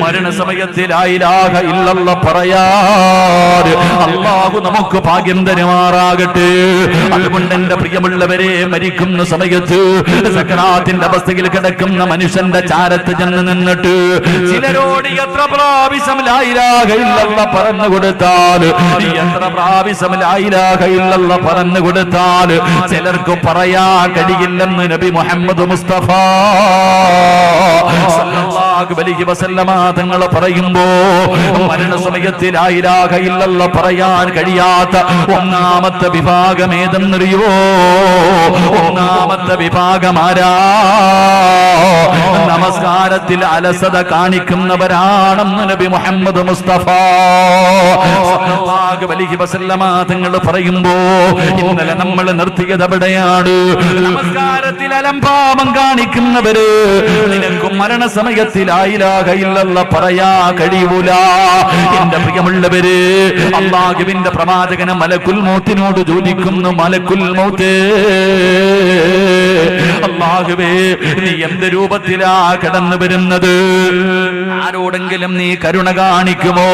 മരണസമയത്ത് ലാ ഇലാഹ ഇല്ലല്ലാഹ് പറയാൻ അല്ലാഹു നമുക്ക് ഭാഗ്യം തരുമാറാകട്ടെ. അതുകൊണ്ട് എന്റെ പ്രിയമുള്ളവരെ, മരിക്കുന്ന സമയത്ത് സക്കറാത്തിന്റെ അവസ്ഥയിൽ കിടക്കുന്ന മനുഷ്യന്റെ ചാരത്ത് ചെന്ന് നിന്നിട്ട് ചിലരോട് എത്ര പ്രാവശ്യം ലാ ഇലാഹ ഇല്ലല്ലാഹ് പറഞ്ഞു കൊടുത്താൽ, എത്ര പ്രാവശ്യം ലാ ഇലാഹ ഇല്ലല്ലാഹ് പറഞ്ഞു കൊടുത്താൽ ചിലർക്ക് പറയാൻ കഴിയില്ലെന്ന് നബി മുഹമ്മദ് മുസ്തഫ സല്ലല്ലാഹു അലൈഹി വസല്ലമ തങ്ങൾ പറയുമ്പോ, മരണസമയത്ത് ലാ ഇലാഹ ഇല്ലല്ലാഹ് പറയാൻ കഴിയാത്ത ഒന്നാമത്തെ വിഭാഗം ഏതെന്നറിയോ? ഒന്നാമത്തെ വിഭാഗമാരാ? നമസ്കാരത്തിൽ അലസത കാണിക്കുന്നവരാണെന്ന് നബി മുഹമ്മദ് മുസ്തഫ സല്ലല്ലാഹു അലൈഹി വസല്ലമ തങ്ങൾ പറയുമ്പോ, ഇന്നലെ നമ്മൾ നിർത്തിയത് എവിടെയാണ്? നമസ്കാരത്തിൽ അലംഭാവം കാണിക്കുന്നവര് നിനക്കും മരണസമയത്തിൽ ലാ ഇലാഹ ഇല്ലല്ലാഹ് പറയാ കഴിയൂല. എന്റെ പ്രിയമുള്ളവര്, അല്ലാഹുവിന്റെ പ്രവാചകൻ മലക്കുൽ മൗത്തിനോട് ചോദിക്കുന്നു, മലക്കുൽ മൗത്ത്, അല്ലാഹുവേ നീ എന്ത് രൂപത്തിലാ കടന്നു വരുന്നത്? ആരോടെങ്കിലും നീ കരുണ കാണിക്കുമോ?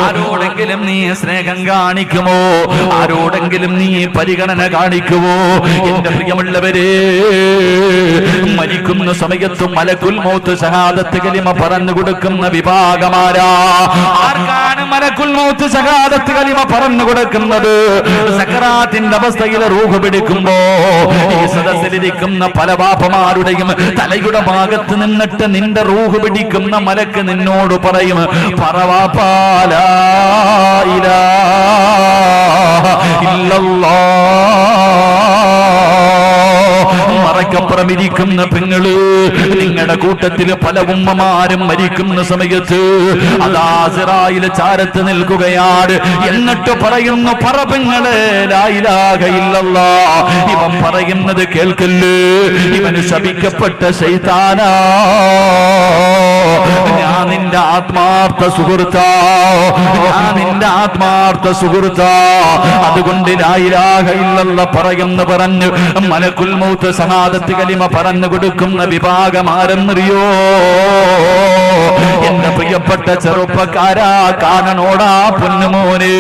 ആരോടെങ്കിലും നീ സ്നേഹം കാണിക്കുമോ? ആരോടെങ്കിലും നീ പരിഗണന കാണിക്കുമോ? എന്റെ പ്രിയമുള്ളവരെ, മരിക്കുന്ന സമയത്ത് മലക്കുൽ മൗത്ത് ഷഹാദത്ത് കലിമ പറഞ്ഞു കൊടുക്കുന്ന വിഭാഗമാരാ? ആർക്കാണ് മലക്കുൽ മൗത്ത് ഷഹാദത്ത് കലിമ പറഞ്ഞു കൊടുക്കുന്നത്? സക്കറാത്തിന്റെ അവസ്ഥയിൽ റൂഹ് പിടിക്കുമ്പോ ഈ സദസ്സിലിരിക്കുന്ന പല ബാപ്പമാരുടെയും തലയുടെ ഭാഗത്ത് നിന്നിട്ട് നിന്റെ റൂഹ് പിടിക്കുന്ന മലക്ക് നിന്നോട് പറയും, പറവാപ്പാ ലാ ഇലാഹ ഇല്ലല്ലാഹ്. മറക്കപ്പുറം ഇരിക്കുന്ന പെങ്ങള്, നിങ്ങളുടെ കൂട്ടത്തില് പല ഉമ്മമാരും മരിക്കുന്ന സമയത്ത് അതാ ഇസ്രായേൽ ചാരത്ത് നിൽക്കുകയാണ്. എന്നിട്ട് പറയുന്നു, പറ പെങ്ങളെ ലാ ഇലാഹ ഇല്ലല്ലാഹ്. ഇവൻ പറയുന്നത് കേൾക്കല്ലേ, ഇവന് ശപിക്കപ്പെട്ട ശൈത്താനാ. ഞാൻ നിന്റെ ആത്മാർത്ഥ സുഹൃത്താ, ഞാൻ നിന്റെ ആത്മാർത്ഥ സുഹൃത്താ. അതുകൊണ്ട് ലാ ഇലാഹ ഇല്ലല്ലാഹ് പറയുന്നു പറഞ്ഞു മലക്കുൽ മൗത്ത് ഷഹാദത്ത് കലിമ പറഞ്ഞു കൊടുക്കുന്ന വിഭാഗം ആരെന്നറിയോ? എന്റെ പ്രിയപ്പെട്ട ചെറുപ്പക്കാരാ, കാണണോടാ പൊന്നുമോന്,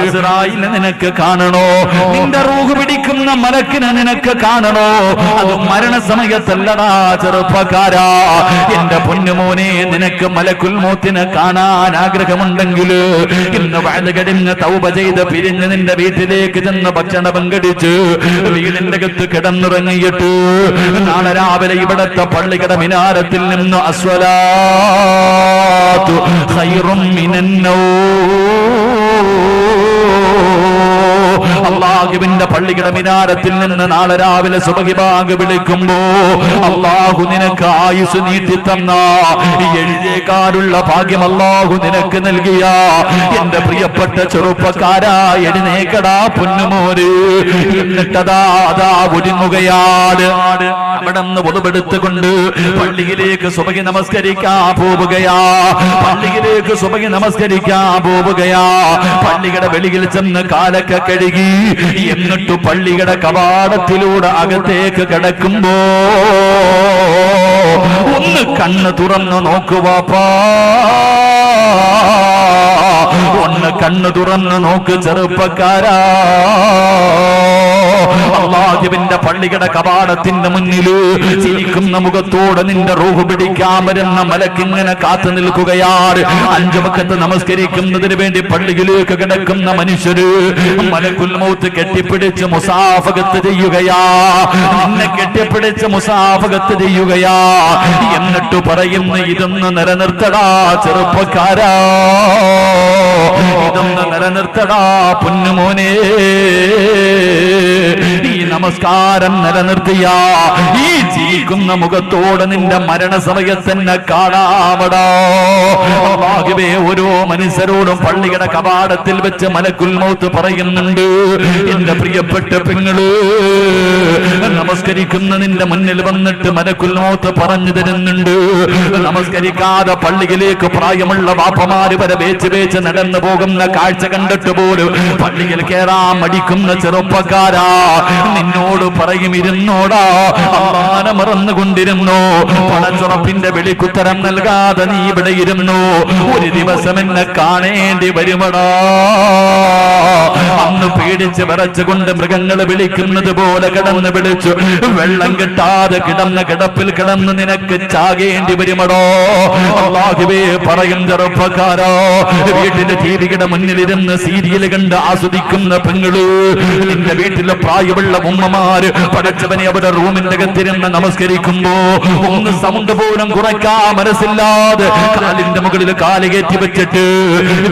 ഇസ്രായേലിനെ നിനക്ക് കാണണോ? നിന്റെ റൂഹ് പിടിക്കുന്ന മലക്കിനെ നിനക്ക് കാണണോ? അത് മരണസമയത്തല്ലടാ ചെറുപ്പക്കാരാ. എന്റെ പൊന്നുമോനെ, നിനക്ക് മലക്കുൽ മൗത്തിനെ കാണാൻ ആഗ്രഹമുണ്ടെങ്കിൽ ഇന്ന് വഅദ് തൗബ ചെയ്ത് പിരിഞ്ഞ് നിന്റെ വീട്ടിലേക്ക് ചെന്ന് ഭക്ഷണം പങ്കടിച്ച് വീടിന്റെ അകത്ത് കിടന്നുറങ്ങിയിട്ട് നാളെ രാവിലെ ഇവിടത്തെ പള്ളിക്കട മിനാരത്തിൽ നിന്ന് അസ്വലാത്തു ഖൈറും മിനൻ അള്ളാഹുവിന്റെ പള്ളിയുടെ മിനാരത്തിൽ നിന്ന് നാളെ രാവിലെ സുബഹി ബാങ്ക് വിളിക്കുമ്പോ അള്ളാഹു നിനക്ക് ആയുസ് നീട്ടി തന്ന എഴുതേക്കാനുള്ള ഭാഗ്യം അള്ളാഹു നിനക്ക് നൽകിയ എന്റെ പ്രിയപ്പെട്ട ചെറുപ്പക്കാരാ, എഴുന്നേക്കടാ പൊന്നുമോര്. എന്നിട്ടതാ അതാ ഒരുങ്ങുകയാണ്. അവിടെ നിന്ന് പൊതുപെടുത്തുകൊണ്ട് പള്ളിയിലേക്ക് സുബഹി നമസ്കരിക്കാൻ പോവുകയാ. പള്ളിയിലേക്ക് സുബഹി നമസ്കരിക്കാൻ പോവുകയാ. പള്ളിയുടെ വെളിയിൽ ചെന്ന് കാലൊക്കെ കഴുകി എന്നിട്ട് പള്ളിയുടെ കവാടത്തിലൂടെ അകത്തേക്ക് കിടക്കുമ്പോ ഒന്ന് കണ്ണ് തുറന്നു നോക്കുവാപ്പാ, ഒന്ന് കണ്ണ് തുറന്നു നോക്ക് ചെറുപ്പക്കാരാ. അല്ലാഹുവിന്റെ പള്ളിയുടെ കവാടത്തിന്റെ മുന്നില് ചിരിക്കുന്ന മുഖത്തോടെ നിന്റെ റൂഹ് പിടിക്കാൻ വരുന്ന മലക്കിങ്ങനെ കാത്തു നിൽക്കുകയാണ്. 5 വഖത്ത് നമസ്കരിക്കുന്നതിന് വേണ്ടി പള്ളിയിലേക്ക് കിടക്കുന്ന മനുഷ്യര് മലക്കുൽ മൗത്ത് കെട്ടിപ്പിടിച്ച് മുസാഫഹത്ത് ചെയ്യുകയാ. നിന്നെ കെട്ടിപ്പിടിച്ച് മുസാഫഹത്ത് ചെയ്യുകയാ. എന്നിട്ട് പറയുന്നു, ഇതൊന്ന് നിലനിർത്തടാ ചെറുപ്പക്കാരാ, ഇതൊന്ന് നിലനിർത്തടാ പൊന്നുമോനെ. ഈ നമസ്കാരം നിലനിർത്തിയ ഈ ജീവിക്കുന്ന മുഖത്തോടെ നിന്റെ മരണസമയത്ത് തന്നെ കാണാമടാ. അല്ലാഹുവേ ഓരോ മനുഷ്യരോടും പള്ളിയുടെ കവാടത്തിൽ വെച്ച് മലക്കുൽ മൗത്ത് പറയുന്നുണ്ട്, എന്റെ പ്രിയപ്പെട്ട പെങ്ങള് നമസ്കരിക്കുന്ന നിന്റെ മുന്നിൽ വന്നിട്ട് മലക്കുൽ മൗത്ത് പറഞ്ഞു തരുന്നുണ്ട്. നമസ്കരിക്കാതെ പള്ളിയിലേക്ക് പ്രായമുള്ള വാപ്പമാര് വരെ വേച്ച് നടന്നു പോകുന്ന കാഴ്ച കണ്ടിട്ട് പോലും പള്ളിയിൽ കേറാൻ മടിക്കുന്ന ചെറുപ്പക്കാരാ, നിന്നോട് പറയും ഇരുന്നോടാ, അള്ളാനെ മറന്നുകൊണ്ടിരുന്നു, പടച്ചുറപ്പിന്റെ വെളിക്കുത്തരം നൽകാതെ നീ ഇവിടെ ഇരുന്നു, ഒരു ദിവസം എന്നെ കാണേണ്ടി വരുമടാ. അന്ന് പേടിച്ച് വിറച്ചുകൊണ്ട് മൃഗങ്ങൾ വിളിക്കുന്നത് പോലെ കിടന്ന് വിളിച്ചു, വെള്ളം കിട്ടാതെ കിടന്ന കിടപ്പിൽ കിടന്ന് നിനക്ക് ചാകേണ്ടി വരുമടോ. അല്ലാഹുവേ പറയും ചെറുപ്പക്കാരോ, വീട്ടിലെ ടിവിയുടെ മുന്നിലിരുന്ന് സീരിയൽ കണ്ട് ആസ്വദിക്കുന്ന പെങ്ങള്, നിന്റെ വീട്ടിലെ പ്രായമുള്ള ഉമ്മമാര് പടച്ചവനെ അവരുടെ റൂമിന്റെ അകത്തിരുന്ന് നമസ്കരിക്കുമ്പോ ഒന്ന് സൗണ്ട് പോലും കുറയ്ക്കാൻ മനസ്സില്ലാതെ കാലിന്റെ മുകളിൽ കാല് കയറ്റി വെച്ചിട്ട്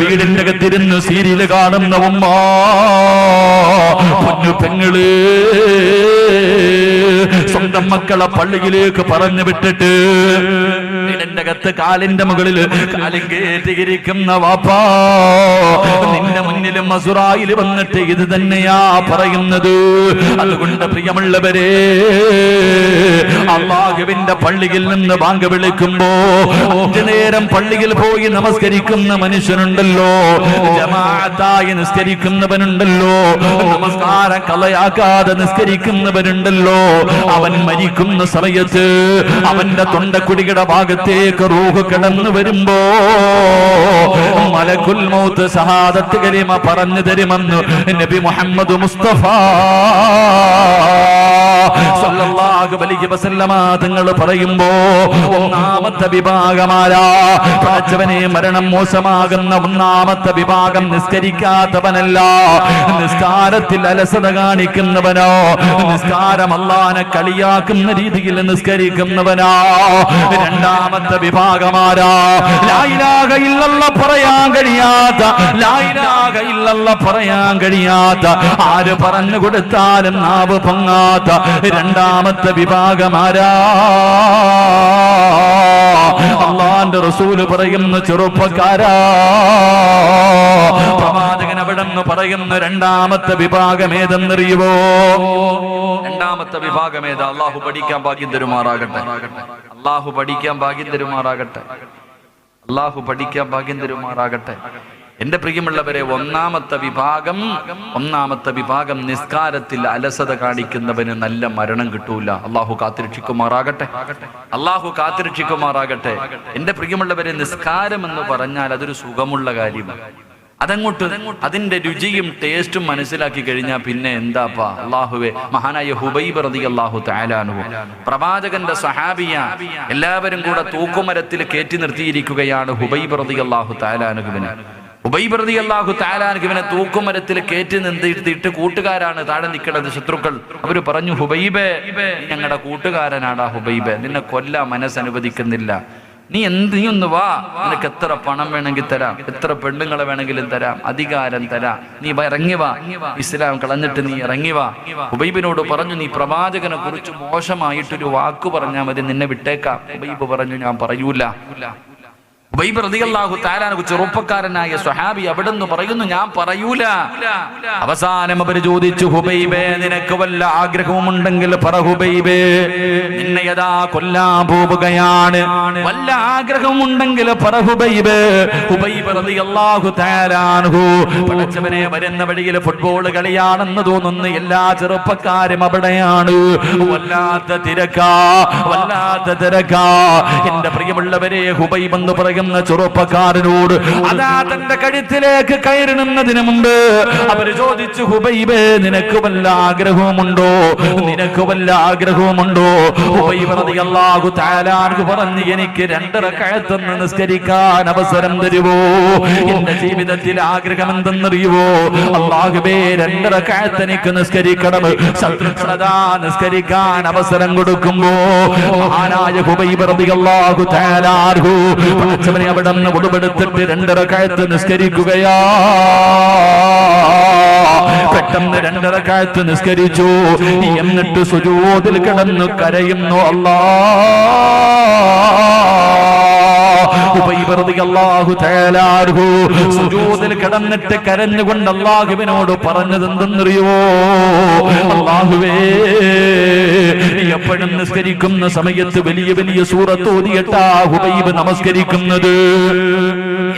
വീടിന്റെ അകത്തിരുന്ന് സീരിയൽ കാണുന്ന ഉമ്മ, പൊന്നു പെങ്ങള് സ്വന്തം മക്കളെ പള്ളിയിലേക്ക് പറഞ്ഞു വിട്ടിട്ട് വീടിന്റെ അകത്ത് കാലിന്റെ മുകളിൽ കാലും കേറ്റിയിരിക്കുന്ന വാപ്പാ, നിന്റെ മുന്നിലും അസുറായിൽ വന്നിട്ട് ഇത് തന്നെയാ പറയുന്നത്. അതുകൊണ്ട് പ്രിയമുള്ളവരെ, അല്ലാഹുവിന്റെ പള്ളിയിൽ നിന്ന് ബാങ്ക് വിളിക്കുമ്പോ 5 നേരം പള്ളിയിൽ പോയി നമസ്കരിക്കുന്ന മനുഷ്യനുണ്ടല്ലോ, ജമാഅത്തായി നിസ്കരിക്കുന്നവനുണ്ടല്ലോ, നമസ്കാരം കളയാക്കാതെ നിസ്കരിക്കുന്നവനുണ്ടല്ലോ, അവൻ മരിക്കുന്ന സമയത്ത് അവന്റെ തൊണ്ടക്കുടിയുടെ ഭാഗത്തേക്ക് റൂഹ് കടന്നു വരുമ്പോ മലക്കുൽ മൗത്ത് ഷഹാദത്ത് കലിമ പറഞ്ഞു തരുമെന്ന് നബി മുഹമ്മദ് മുസ്തഫ സല്ലല്ലാഹു അലൈഹി വസല്ലമ തങ്ങൾ പറയുമ്പോ, ഒന്നാമത്തെ വിഭാഗമാരാ, പടച്ചവനെ മരണം മോശമാകുന്ന ഒന്നാമത്തെ വിഭാഗം നിസ്കരിക്കാത്തവനല്ല, നിസ്കാരത്തിൽ അലസത കാണിക്കുന്നവനോ, നിസ്കാരം അല്ലാഹുവിനെ കളിയാക്കുന്ന രീതിയിൽ നിസ്കരിക്കുന്നവനോ. രണ്ടാമത്തെ വിഭാഗമാരാ, ലാ ഇലാഹ ഇല്ലല്ലാഹ് പറയാൻ കഴിയാത്ത, ലാ ഇലാഹ ഇല്ലല്ലാഹ് പറയാൻ കഴിയാത്ത, ആര് പറഞ്ഞു കൊടുത്താലും നാവ് പൊങ്ങാത്ത രണ്ടാമത്തെ വിഭാഗമാരാ. അല്ലാഹുവിന്റെ റസൂല് പറയുന്ന ചെറുപ്പക്കാരാ, പ്രവാചകൻ അവിടെന്ന് പറയുന്ന രണ്ടാമത്തെ വിഭാഗം ഏതെന്നറിയുവോ? രണ്ടാമത്തെ വിഭാഗം ഏതാ? അല്ലാഹു പഠിക്കാൻ ഭാഗ്യം തരുമാറാകട്ടെ, അല്ലാഹു പഠിക്കാൻ ഭാഗ്യം തരുമാറാകട്ടെ, അല്ലാഹു പഠിക്കാൻ ഭാഗ്യം തരുമാറാകട്ടെ. എന്റെ പ്രിയമുള്ളവരെ, ഒന്നാമത്തെ വിഭാഗം നിസ്കാരത്തിൽ അലസത കാണിക്കുന്നവന് നല്ല മരണം കിട്ടൂല. അള്ളാഹു കാത്തിരക്ഷിക്കുമാറാകട്ടെ, അള്ളാഹു കാത്തിരക്ഷിക്കുമാറാകട്ടെ. എന്റെ പ്രിയമുള്ളവരെ, നിസ്കാരം എന്ന് പറഞ്ഞാൽ അതൊരു സുഖമുള്ള കാര്യമാണ്. അതങ്ങോട്ട് അതിന്റെ രുചിയും ടേസ്റ്റും മനസ്സിലാക്കി കഴിഞ്ഞാൽ പിന്നെ എന്താപ്പാ. അള്ളാഹുവെ, മഹാനായ ഹുബൈബ് റളിയല്ലാഹു തആല അൻഹു, പ്രവാചകന്റെ സഹാബിയ, എല്ലാവരും കൂടെ തൂക്കുമരത്തിൽ കയറ്റി നിർത്തിയിരിക്കുകയാണ് ഹുബൈബ് റളിയല്ലാഹു തആല അൻഹുവിനെ. ഹുബൈബ് റളിയല്ലാഹു തആല അൻഹുവിനെ തൂക്കുമരത്തിൽ കയറ്റി നിർത്തിയിട്ട് കൂട്ടുകാരാണ് താഴെ നിൽക്കുന്നത്, ശത്രുക്കൾ. അവര് പറഞ്ഞു, ഹുബൈബേ, ഞങ്ങളുടെ കൂട്ടുകാരനാടാ ഹുബൈബേ, നിന്നെ കൊല്ലാൻ മനസ്സനുവദിക്കുന്നില്ല, നീ ഒന്ന് വാ, നിനക്ക് എത്ര പണം വേണമെങ്കിൽ തരാം, എത്ര പെണ്ണുങ്ങളെ വേണമെങ്കിലും തരാം, അധികാരം തരാം, നീ ഇറങ്ങി വാ, ഇസ്ലാം കളഞ്ഞിട്ട് നീ ഇറങ്ങി വാ. ഹുബൈബിനോട് പറഞ്ഞു, നീ പ്രവാചകനെ കുറിച്ച് മോശമായിട്ടൊരു വാക്ക് പറഞ്ഞാൽ മതി, നിന്നെ വിട്ടേക്കാം. ഹുബൈബ് പറഞ്ഞു, ഞാൻ പറയൂല. ഹുബൈബ് റളിയല്ലാഹു തആല അൻഹു ചെറുപ്പക്കാരനായ സ്വഹാബി അവിടുന്ന് പറയുന്നു, ഞാൻ പറയൂല. അവസാനം അവർ ചോദിച്ചു, ഹുബൈബേ, നിനക്ക് വല്ല ആഗ്രഹവുമുണ്ടെങ്കിൽ പറ ഹുബൈബേ, നിന്നെ യഥാ കൊല്ലാൻ പോവുകയാണ്, വല്ല ആഗ്രഹമുണ്ടെങ്കിൽ പറ ഹുബൈബേ. ഹുബൈബ് റളിയല്ലാഹു തആല അൻഹു, പടച്ചവനെ, വരുന്ന വഴിയിൽ ഫുട്ബോൾ കളിയാണെന്ന് തോന്നുന്നു എല്ലാ ചെറുപ്പക്കാരും അവിടെയാണ്. വല്ലാത്ത തിരക്കാ. എന്റെ പ്രിയമുള്ളവരെ, ഹുബൈബ് എന്ന് പറയുന്ന ചെറുപ്പക്കാരനോട് അതാ തന്റെ കഴുത്തിലേക്ക് കയറുന്നതിന് മുമ്പ് അവര് ചോദിച്ചു, ഹുബൈബേ, നിനക്ക് വല്ല ആഗ്രഹവുമുണ്ടോ? ഹുബൈബ് റളിയല്ലാഹു തആല അൻഹു പറഞ്ഞു, എനിക്ക് 2 റക്അത്ത് നിസ്കരിക്കാൻ അവസരം തരുമോ? എന്റെ ജീവിതത്തിൽ ആഗ്രഹം എന്തെന്നറിയുവോ? അല്ലാഹുവേ, 2 റക്അത്ത് എനിക്ക് നിസ്കരിക്കണം. ശത്രുക്കളതാ നിസ്കരിക്കാൻ അവസരം കൊടുക്കുമ്പോ മഹാനായ ഹുബൈബ് റളിയല്ലാഹു തആല അൻഹു അവിടെ നിന്ന് ഉടുപെടുത്തിട്ട് 2 റക്അത്ത് നിസ്കരിക്കുകയാ. പെട്ടെന്ന് 2 റക്അത്ത് നിസ്കരിച്ചു. എന്നിട്ട് സുജൂദിൽ കിടന്നു കരയുന്നു, അല്ലാഹ് ഹുബൈബ് റളിയല്ലാഹു തആല അൻഹു സുജൂദിൽ കിടന്നിട്ട് കരഞ്ഞുകൊണ്ട് അല്ലാഹുവിനോട് പറഞ്ഞത് എന്തെന്നറിയോ? അല്ലാഹുവേ, എപ്പോഴും നിസ്കരിക്കുന്ന സമയത്ത് വലിയ വലിയ സൂറത്ത് ഓതിയിട്ടാ ഹുബൈബ് നമസ്കരിക്കുന്നത്.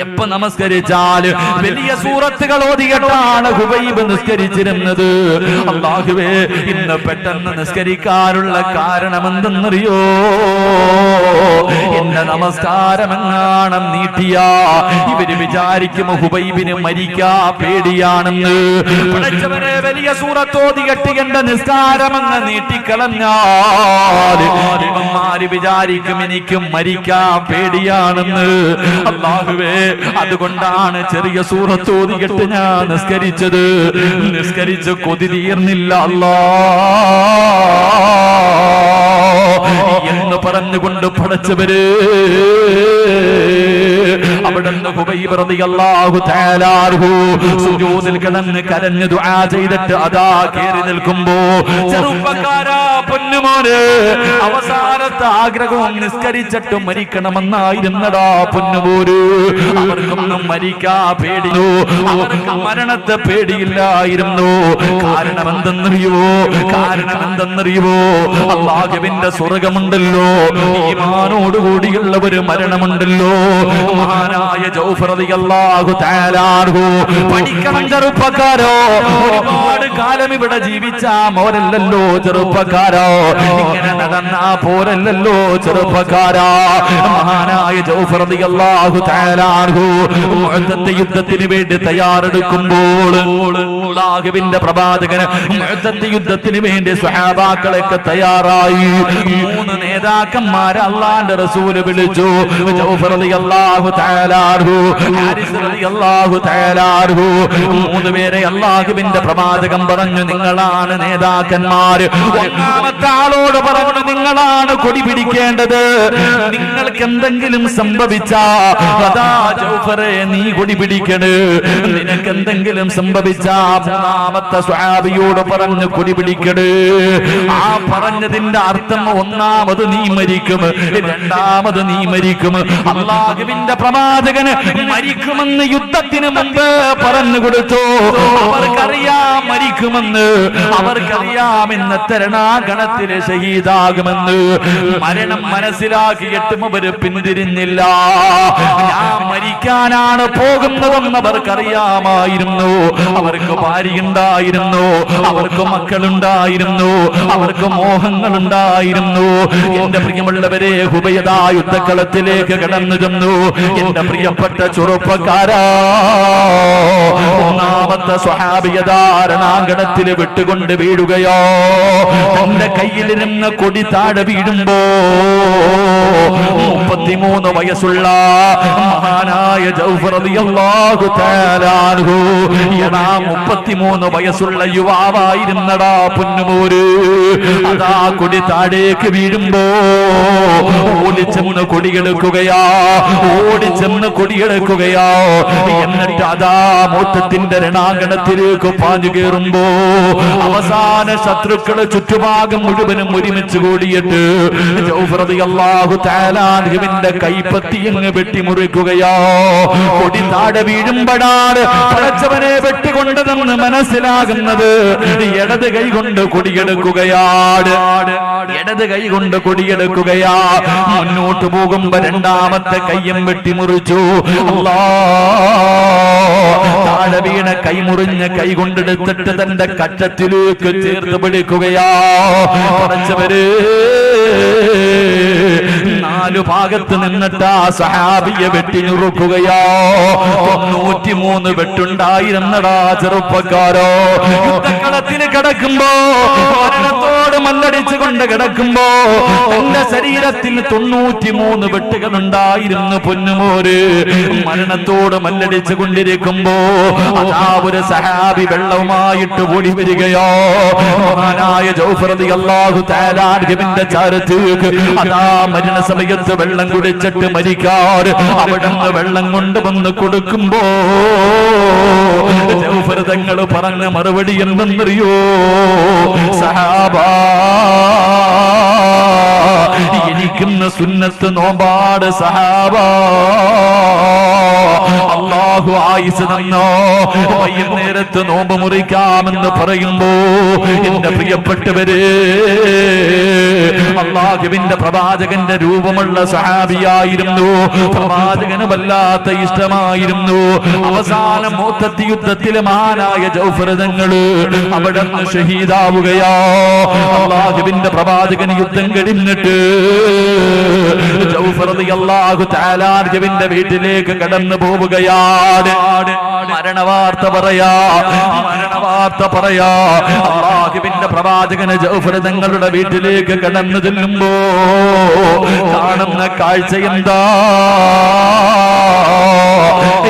എപ്പോ നമസ്കരിച്ചാൽ വലിയ സൂറത്തുകൾ ഓതിയിട്ടാണ് ഹുബൈബ് നിസ്കരിച്ചിരുന്നത്. അല്ലാഹുവേ, ഇന്ന് പെട്ടെന്ന് നിസ്കരിക്കാനുള്ള കാരണം എന്തെന്നറിയോ? എന്റെ നമസ്കാരമെങ്ങാണം നീട്ടിയാ ഇവര് വിചാരിക്കും ഹുബൈബിന് മരിക്കാ പേടിയാണെന്ന്. പഠിച്ചവരെ, വലിയ സൂറത്തോതികെട്ടി എന്റെ നിസ്കാരമെന്ന് നീട്ടിക്കളഞ്ഞാൽ ഇവന്മാര് വിചാരിക്കും എനിക്കും മരിക്കാൻ പേടിയാണെന്ന്. അല്ലാഹുവേ, അതുകൊണ്ടാണ് ചെറിയ സൂറത്തോതികെട്ട് ഞാൻ നിസ്കരിച്ചത്. നിസ്കരിച്ച് കൊതി തീർന്നില്ല അല്ലാ എന്ന് പറഞ്ഞുകൊണ്ട് പഠിച്ചവര് അവിടുന്ന് ഹുബൈബ് റളിയല്ലാഹു തആല അൻഹു സുജൂദിൽ കിടന്ന് കരഞ്ഞു ദുആ ചെയ്തിട്ട് അതാ കേറി നിൽക്കുമ്പോ, ചെറുപ്പക്കാരാ പൊന്നുമോനെ, അവസാനത്തെ ആഗ്രഹവും നിസ്കരിച്ചിട്ട് മരിക്കണമെന്നായിരുന്നടാ പൊന്നുമോര്. അവർക്കൊന്നും മരിക്കാ പേടിയോ, അവർക്ക് മരണത്തെ പേടിയില്ലായിരുന്നു. കാരണം എന്തെന്നറിയുവോ? അല്ലാഹുവിന്റെ സ്വർഗമുണ്ടല്ലോ, ഈമാനോടുകൂടിയുള്ള ഒരു മരണമുണ്ടല്ലോ. മഹാനായ ജൗഫർ റളിയല്ലാഹു തആല അൻഹു പഠിക്കണം ചെറുപ്പക്കാരോ. ഒരുപാട് കാലം ഇവിടെ ജീവിച്ചാ മോരല്ലല്ലോ ചെറുപ്പക്കാരോ, ഇങ്ങനെ നടന്നാ പോരല്ലല്ലോ ചെറുപ്പക്കാരാ. മഹാനായ ജൗഫർ റളിയല്ലാഹു തആല അൻഹു മുഅത്തത്തെ യുദ്ധത്തിന് വേണ്ടി തയ്യാറെടുക്കുമ്പോൾ അല്ലാഹുവിന്റെ പ്രവാചകന് മുഅത്തത്തെ യുദ്ധത്തിന് വേണ്ടി സ്വഹാബാക്കളൊക്കെ തയ്യാറായി. 3 നേതാക്കന്മാരെ അല്ലാഹുവിന്റെ റസൂൽ വിളിച്ചു. ജൗഫർ റളിയല്ലാഹു തആല അൻഹു, ഹാരിസ് റളിയല്ലാഹു തആല അൻഹു, 3 പേരെ അല്ലാഹുവിന്റെ പ്രവാചകൻ പറഞ്ഞു നിങ്ങളാണ് നേതാക്കന്മാര്. ഒന്നാമത്തെ ആളോട് പറഞ്ഞു നിങ്ങളാണ് കൊടി പിടിക്കേണ്ടത്. നിങ്ങൾക്ക് എന്തെങ്കിലും സംഭവിച്ചാ അതാ ജൗഫറെ നീ കൊടി പിടിക്കണ്. നിനക്ക് എന്തെങ്കിലും സംഭവിച്ചാ മൂന്നാമത്തെ സ്വഹാബിയോട് പറഞ്ഞു കൊടി പിടിക്കണ്. ആ പറഞ്ഞതിന്റെ അർത്ഥം ഒന്നാമത് നീ മരിക്കും, രണ്ടാമത് നീ മരിക്കും. അല്ലാഹുവിന്റെ പ്രവാചകന് മരിക്കുമെന്ന് യുദ്ധത്തിന് മുമ്പ് പറഞ്ഞു കൊടുത്തു. അവർക്കറിയാം മരിക്കുമെന്ന്, അവർക്കറിയാം ഇന്നത്തെ രണാഗണത്തിലെ ഷഹീദാകുമെന്ന്. മരണം മനസ്സിലാക്കിയിട്ടും അവര് പിന്തിരിഞ്ഞില്ല. ഞാൻ മരിക്കാനാണ് പോകുന്നതെന്ന് അവർക്കറിയാമായിരുന്നു. അവർക്ക് ഭാര്യയുണ്ടായിരുന്നു, അവർക്ക് മക്കളുണ്ടായിരുന്നു, അവർക്ക് മോഹങ്ങളുണ്ടായിരുന്നു. എന്റെ പ്രിയമുള്ളവരെ, ഹുബൈബ യുദ്ധക്കളത്തിലേക്ക് കടന്നു ചെന്നു. എന്റെ പ്രിയപ്പെട്ട ചെറുപ്പക്കാരാ, ഒന്നാമത്തെ സ്വഹാബിയതാ രണാങ്കണത്തിൽ വിട്ടുകൊണ്ട് വീഴുകയോ. തന്റെ കയ്യിലിരുന്ന കൊടി താഴെ വീഴുമ്പോ 33 വയസ്സുള്ള മഹാനായ ജൗഫർ റളിയല്ലാഹു തആല അൻഹു, എടാ 33 വയസ്സുള്ള യുവാവായിരുന്നടാ പൊന്നുമോര്. അതാ കൊടി താഴേക്ക് വീഴുമ്പോ ഓടിച്ചെന്ന് കൊടിയെടുക്കുകയാ, ഓടിച്ചെന്ന് കൊടിയെടുക്കുകയാ. എന്നിട്ട് അതാ മോത്തത്തിന്റെ രണാങ്കണത്തിലേക്ക് പാഞ്ഞു കയറുമ്പോ അവസാന ശത്രുക്കള് ചുറ്റുഭാഗം മുഴുവനും ഒരുമിച്ച് കൂടിയിട്ട് ജൗഫർ റളിയല്ലാഹു തആല അൻഹുവിന്റെ കൈപ്പത്തി അങ്ങ് വെട്ടിമുറിക്കുകയോ. കൊടി താഴെ വീഴുമ്പോഴാണ് പടച്ചവനെ വെട്ടിക്കൊണ്ടതെന്ന് മനസ്സിലാകുന്നത്. ഇടത് കൈ കൊണ്ട് കൊടിയെടുക്കുകയാണ്, ഇടത് കൈ കൊണ്ട് കൊടിയെടുക്കുകയാ. മുന്നോട്ട് പോകുമ്പോ രണ്ടാമത്തെ കയ്യും വെട്ടിമുറിച്ചു. താഴെ വീണ കൈ മുറിഞ്ഞ കൈ കൊണ്ടെടുത്തിട്ട് തന്റെ കച്ചത്തിലേക്ക് ചേർത്ത് പിടിക്കുകയാ. പടച്ചവര് 4 ഭാഗത്ത് നിന്നിട്ട് ആ സഹാബിയെ വെട്ടിഞ്ഞുറുക്കുകയോ. 93 വെട്ടുണ്ടായിരുന്നടാ ചെറുപ്പക്കാരോ. യുദ്ധക്കളത്തിൽ കിടക്കുമ്പോ, മരണത്തോട് മല്ലടിച്ചു കൊണ്ട് കിടക്കുമ്പോ തന്റെ ശരീരത്തിൽ 93 വെട്ടുകൾ ഉണ്ടായിരുന്നു പൊന്നുമോര്. മരണത്തോട് മല്ലടിച്ചു കൊണ്ടിരിക്കുമ്പോ അതാ ഒരു സഹാബി വെള്ളവുമായിട്ട് ഓടി വരികയോ. മഹാനായ ജൗഫർ റളിയല്ലാഹു തആല അൻഹുവിന്റെ ചാരത്തേക്ക് അതാ മരണ സമയത്ത് വെള്ളം കുടിച്ചിട്ട് മരിക്കാറ് അവിടുന്ന് വെള്ളം കൊണ്ടുവന്ന് കൊടുക്കുമ്പോ ജൗഫർ തങ്ങൾ പറഞ്ഞ മറുപടി എന്തെന്നറിയോ? സഹാബാ, എനിക്കുന്ന സുന്നത്ത് നോമ്പാട് സഹാബ. അല്ലാഹു ആയുസ് തന്നോ, വൈകുന്നേരത്ത് നോമ്പ് മുറിക്കാമെന്ന് പറയുമ്പോ എന്റെ പ്രിയപ്പെട്ടവര്, അല്ലാഹുവിന്റെ പ്രവാചകന്റെ രൂപമുള്ള സഹാബിയായിരുന്നു. പ്രവാചകന് വല്ലാത്ത ഇഷ്ടമായിരുന്നു. അവസാനം മുഅ്തത്ത് യുദ്ധത്തിലെ മഹാനായ ജൗഫർ തങ്ങള് അവിടെ ഷഹീദാവുകയാ. അല്ലാഹുവിന്റെ പ്രവാചകൻ യുദ്ധം കഴിഞ്ഞിട്ട് ജൗഫർ റളിയല്ലാഹു തആല അൻഹുവിന്റെ വീട്ടിലേക്ക് കടന്നു പോവുകയാണ്. മരണവാർത്ത പറയാ, മരണവാർത്ത പറയാ. അല്ലാഹുവിന്റെ പ്രവാചകന് ജൗഫർ തങ്ങളുടെ വീട്ടിലേക്ക് കടന്നു ചെല്ലുമ്പോ കാണുന്ന കാഴ്ച എന്താ?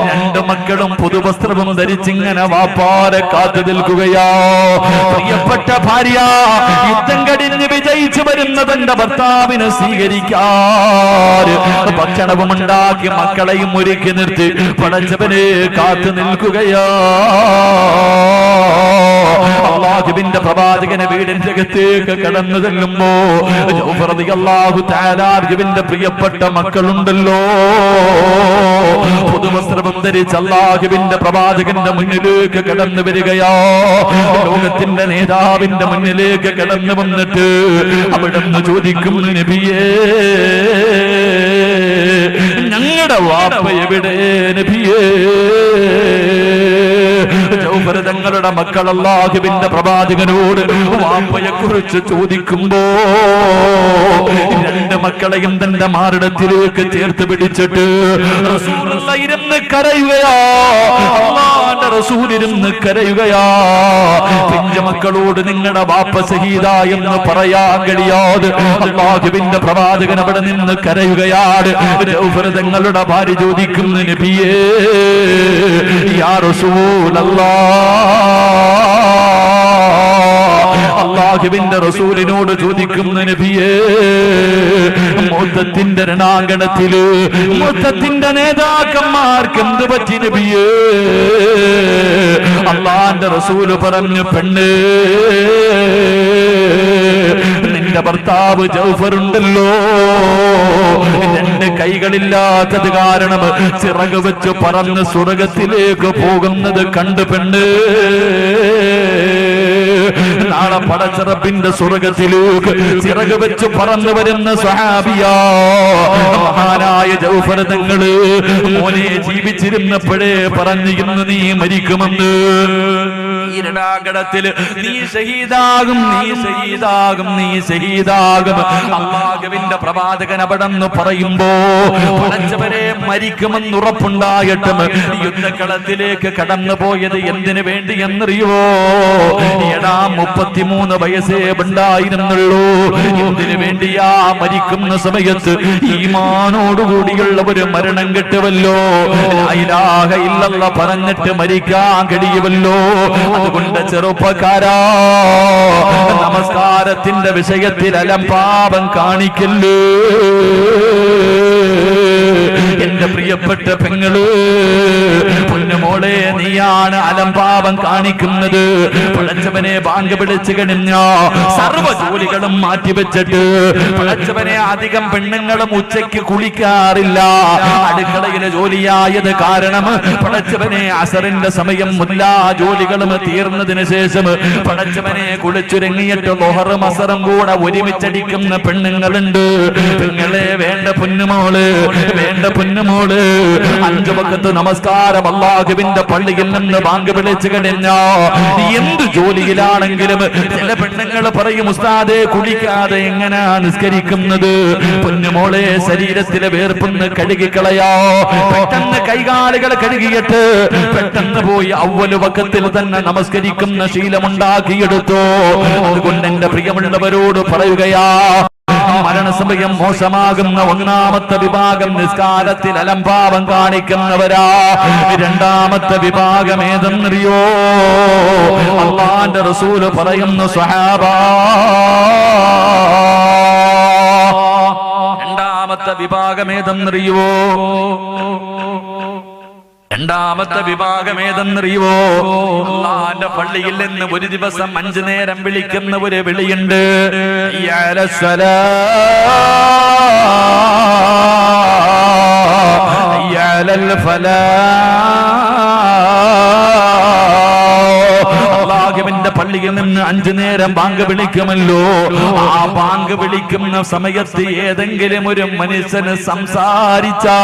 രണ്ട് മക്കളും പുതുവസ്ത്രവും ധരിച്ചിങ്ങനെ വാപ്പാരെ കാത്തു നിൽക്കുകയാ. പ്രിയപ്പെട്ട ഭാര്യ യുദ്ധം കഴിഞ്ഞ് വിജയിച്ചു വരുന്ന തന്റെ ഭർത്താവിനെ സ്വീകരിക്കാൻ ഭക്ഷണവും ഉണ്ടാക്കി മക്കളെയും ഒരുക്കി നിർത്തി പടച്ചവനെ കാത്തു നിൽക്കുകയാ. അല്ലാഹുവിന്റെ പ്രവാചകനെ വീടിന്റെ അകത്തേക്ക് കടന്നു ചെല്ലുമ്പോ ജൗഫർ റളിയല്ലാഹു തആല അൻഹുവിന്റെ പ്രിയപ്പെട്ട മക്കളുണ്ടല്ലോ, പുതുവസ്ത്രവും ധരിച്ച് അല്ലാഹുവിന്റെ പ്രവാചകന്റെ മുന്നിലേക്ക് കടന്നു വരികയാ. ലോകത്തിന്റെ നേതാവിന്റെ മുന്നിലേക്ക് കടന്നു വന്നിട്ട് അവിടുന്ന് ചോദിക്കും, നബിയേ ഞങ്ങളുടെ വാപ്പ എവിടെ നബിയേ? ജൗഫർ തങ്ങളുടെ മക്കൾ അല്ലാഹുവിന്റെ പ്രവാചകനോട് വാപ്പയെ കുറിച്ച് ചോദിക്കുമ്പോ രണ്ട് മക്കളെയും തന്റെ മാറിടത്തിലേക്ക് ചേർത്ത് പിടിച്ചിട്ട് റസൂലുള്ളാഹി ഇരുന്ന് കരയുകയാ. അല്ലാഹുവിന്റെ റസൂൽ ഇരുന്ന് കരയുകയാ. പിഞ്ച മക്കളോട് നിങ്ങളുടെ വാപ്പ ശഹീദാ എന്ന് പറയാൻ കഴിയാതെ അല്ലാഹുവിന്റെ പ്രവാചകൻ അവിടെ നിന്ന് കരയുകയാണ്. ജൗഫർ തങ്ങളുടെ ഭാര്യ ചോദിക്കുന്നു, നബിയേ യാ റസൂലല്ലാഹ്, അല്ലാഹുവിന്റെ റസൂലിനോട് ചോദിക്കുന്ന നബിയേ, മുഅ്തത്തിന്റെ രണാങ്കണത്തില് മുഅ്തത്തിന്റെ നേതാക്കന്മാർക്ക് എന്ത് പറ്റി നബിയേ? അല്ലാഹുവിന്റെ റസൂല് പറഞ്ഞു, പെണ്ണ് നിന്റെ ഭർത്താവ് ജൗഫർ ഉണ്ടല്ലോ, രണ്ട് കൈകളില്ലാത്തത് കാരണം ചിറക് വെച്ച് പറന്ന് സ്വർഗത്തിലേക്ക് പോകുന്നത് കണ്ടു പെണ്ണ്. നാളെ പടച്ചറപ്പിന്റെ സ്വർഗത്തിലേക്ക് ചിറക് വെച്ച് പറന്നു വരുന്ന സ്വഹാബിയാ മഹാനായ ജൗഫർ തങ്ങള് മോനെ ജീവിച്ചിരുന്നപ്പോഴേ പറഞ്ഞു, ഇന്ന് നീ മരിക്കുമെന്ന്. ഇരടാകടത്തിൽ നീ ഷഹീദാകും, നീ ഷഹീദാകും, നീ ഷഹീദാകും. അല്ലാഹുവിന്റെ പ്രവാചകൻ അവിടെന്ന് പറയുമ്പോ പടച്ചവരെ മരിക്കുമെന്ന് ഉറപ്പുണ്ടായിട്ടും യുദ്ധക്കളത്തിലേക്ക് കടന്നു പോയത് എന്തിനു വേണ്ടി എന്നറിയോ? എടാ 33 വയസ്സേ ഉണ്ടായിരുന്നുള്ളൂ. എന്തിനു വേണ്ടിയാ? മരിക്കുന്ന സമയത്ത് ഈമാനോടുകൂടിയുള്ള ഒരു മരണം കിട്ടുമല്ലോ, ലാ ഇലാഹ ഇല്ലല്ലാഹ് പറഞ്ഞിട്ട് മരിക്കാൻ കഴിയുമല്ലോ. അതുകൊണ്ട് ചെറുപ്പക്കാരാ, നമസ്കാരത്തിന്റെ വിഷയത്തിൽ അലംഭാവം കാണിക്കല്ലേ. എന്റെ പ്രിയപ്പെട്ട പെങ്ങള്, പൊന്നുമോളെ, നീയാണ് അലംഭാവം കാണിക്കുന്നത്. പടച്ചവനെ ബാങ്ക് വിളിച്ചു കഴിഞ്ഞ സർവ്വ ജോലികളും മാറ്റിവെച്ചിട്ട് പടച്ചവനെ അധികം പെണ്ണുങ്ങളും ഉച്ചയ്ക്ക് കുളിക്കാറില്ല. അടുക്കളയിലെ ജോലിയായത് കാരണം പടച്ചവനെ അസറിന്റെ സമയം എല്ലാ ജോലികളും തീർന്നതിന് ശേഷം പടച്ചവനെ കുളിച്ചുരങ്ങിയിട്ട് ലോഹറും അസറും കൂടെ ഒരുമിച്ചടിക്കുന്ന പെണ്ണുങ്ങളുണ്ട്. പെങ്ങളെ, വേണ്ട പൊന്നുമോള്, വേണ്ട പൊന്നുമോള്, 5 വഖത്ത് നമസ്കാരം അല്ലാഹുവിന്റെ പള്ളിയിൽ നിന്ന് ബാങ്ക് വിളിച്ചു കഴിഞ്ഞ എന്ത് ജോലിയിലാണെങ്കിലും ചില പെണ്ണുങ്ങൾ പറയും, ഉസ്താദേ കുളിക്കാതെ എങ്ങനാ നിസ്കരിക്കുന്നത്? പൊന്നുമോളെ, ശരീരത്തിലെ വേർപ്പൊന്ന് കഴുകിക്കളയാ. പെട്ടെന്ന് കൈകാലുകൾ കഴുകിയിട്ട് പെട്ടെന്ന് പോയി അവ്വല് വഖത്തിൽ തന്നെ നമസ്കരിക്കുന്ന ശീലമുണ്ടാക്കിയെടുത്തു. അതുകൊണ്ട് എന്റെ പ്രിയമുള്ളവരോട് പറയുകയാ, മരണസമയം മോശമാകുന്ന ഒന്നാമത്തെ വിഭാഗം നിസ്കാരത്തിൽ അലംഭാവം കാണിക്കുന്നവരാ. രണ്ടാമത്തെ വിഭാഗം ഏതെന്നറിയോ? അല്ലാഹുവിന്റെ റസൂല് പറയുന്നു, സ്വഹാബാ, രണ്ടാമത്തെ വിഭാഗം ഏതെന്നറിയോ? രണ്ടാമത്തെ വിഭാഗം ഏതെന്നറിയുവോ? അല്ലാഹുവിന്റെ പള്ളിയിൽ നിന്ന് ഒരു ദിവസം 5 നേരം വിളിക്കുന്ന ഒരു വിളിയുണ്ട്. അല്ലാഹുവിന്റെ പള്ളിയിൽ നിന്ന് 5 നേരം ബാങ്ക് വിളിക്കുമല്ലോ. ആ ബാങ്ക് വിളിക്കുന്ന സമയത്ത് ഏതെങ്കിലും ഒരു മനുഷ്യന് സംസാരിച്ചാ,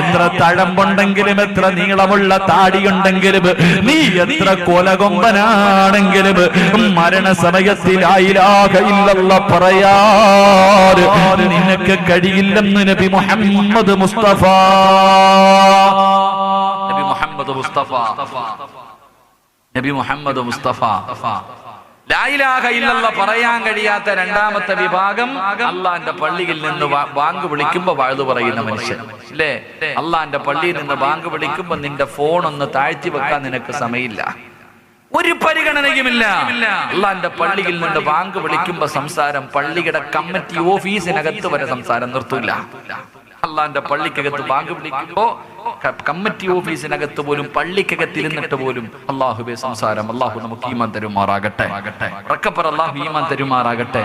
എത്ര തഴമ്പുണ്ടെങ്കിലും എത്ര നീളമുള്ള താടിയുണ്ടെങ്കിലും നീ എത്ര കൊലകൊമ്പനാണെങ്കിലും മരണസമയത്തിൽ ലാ ഇലാഹ ഇല്ലല്ലാഹ് പറയാൻ നിനക്ക് കഴിയില്ലെന്ന് നബി മുഹമ്മദ് മുസ്തഫ. നബി മുഹമ്മദ് മുസ്തഫ നബി മുഹമ്മദ് മുസ്തഫ ലാ ഇലാഹ ഇല്ലല്ലാഹ് പറയാൻ കഴിയാത്ത രണ്ടാമത്തെ വിഭാഗം അള്ളാന്റെ പള്ളിയിൽ നിന്ന് ബാങ്ക് വിളിക്കുമ്പോ വഅദ് പറയുന്ന മനുഷ്യൻ. അല്ലേ? അള്ളാന്റെ പള്ളിയിൽ നിന്ന് ബാങ്ക് വിളിക്കുമ്പോ നിന്റെ ഫോൺ ഒന്ന് താഴ്ത്തി വെക്കാൻ നിനക്ക് സമയമില്ല, ഒരു പരിഗണനയുമില്ല. അള്ളാന്റെ പള്ളിയിൽ നിന്ന് ബാങ്ക് വിളിക്കുമ്പോ സംസാരം പള്ളിയുടെ കമ്മിറ്റി ഓഫീസിനകത്ത് വരെ സംസാരം നിർത്തൂല. അള്ളാന്റെ പള്ളിക്കകത്ത് ബാങ്ക് വിളിക്കുമ്പോ കമ്മിറ്റി ഓഫീസിനകത്ത് പോലും പള്ളിക്കകത്തിരുന്നിട്ട് പോലും അള്ളാഹുബെ സംസാരം. അള്ളാഹു നമുക്ക് ഈമാൻ തരുമാറാകട്ടെ. അള്ളാഹു ഈമാൻ തരുമാറാകട്ടെ.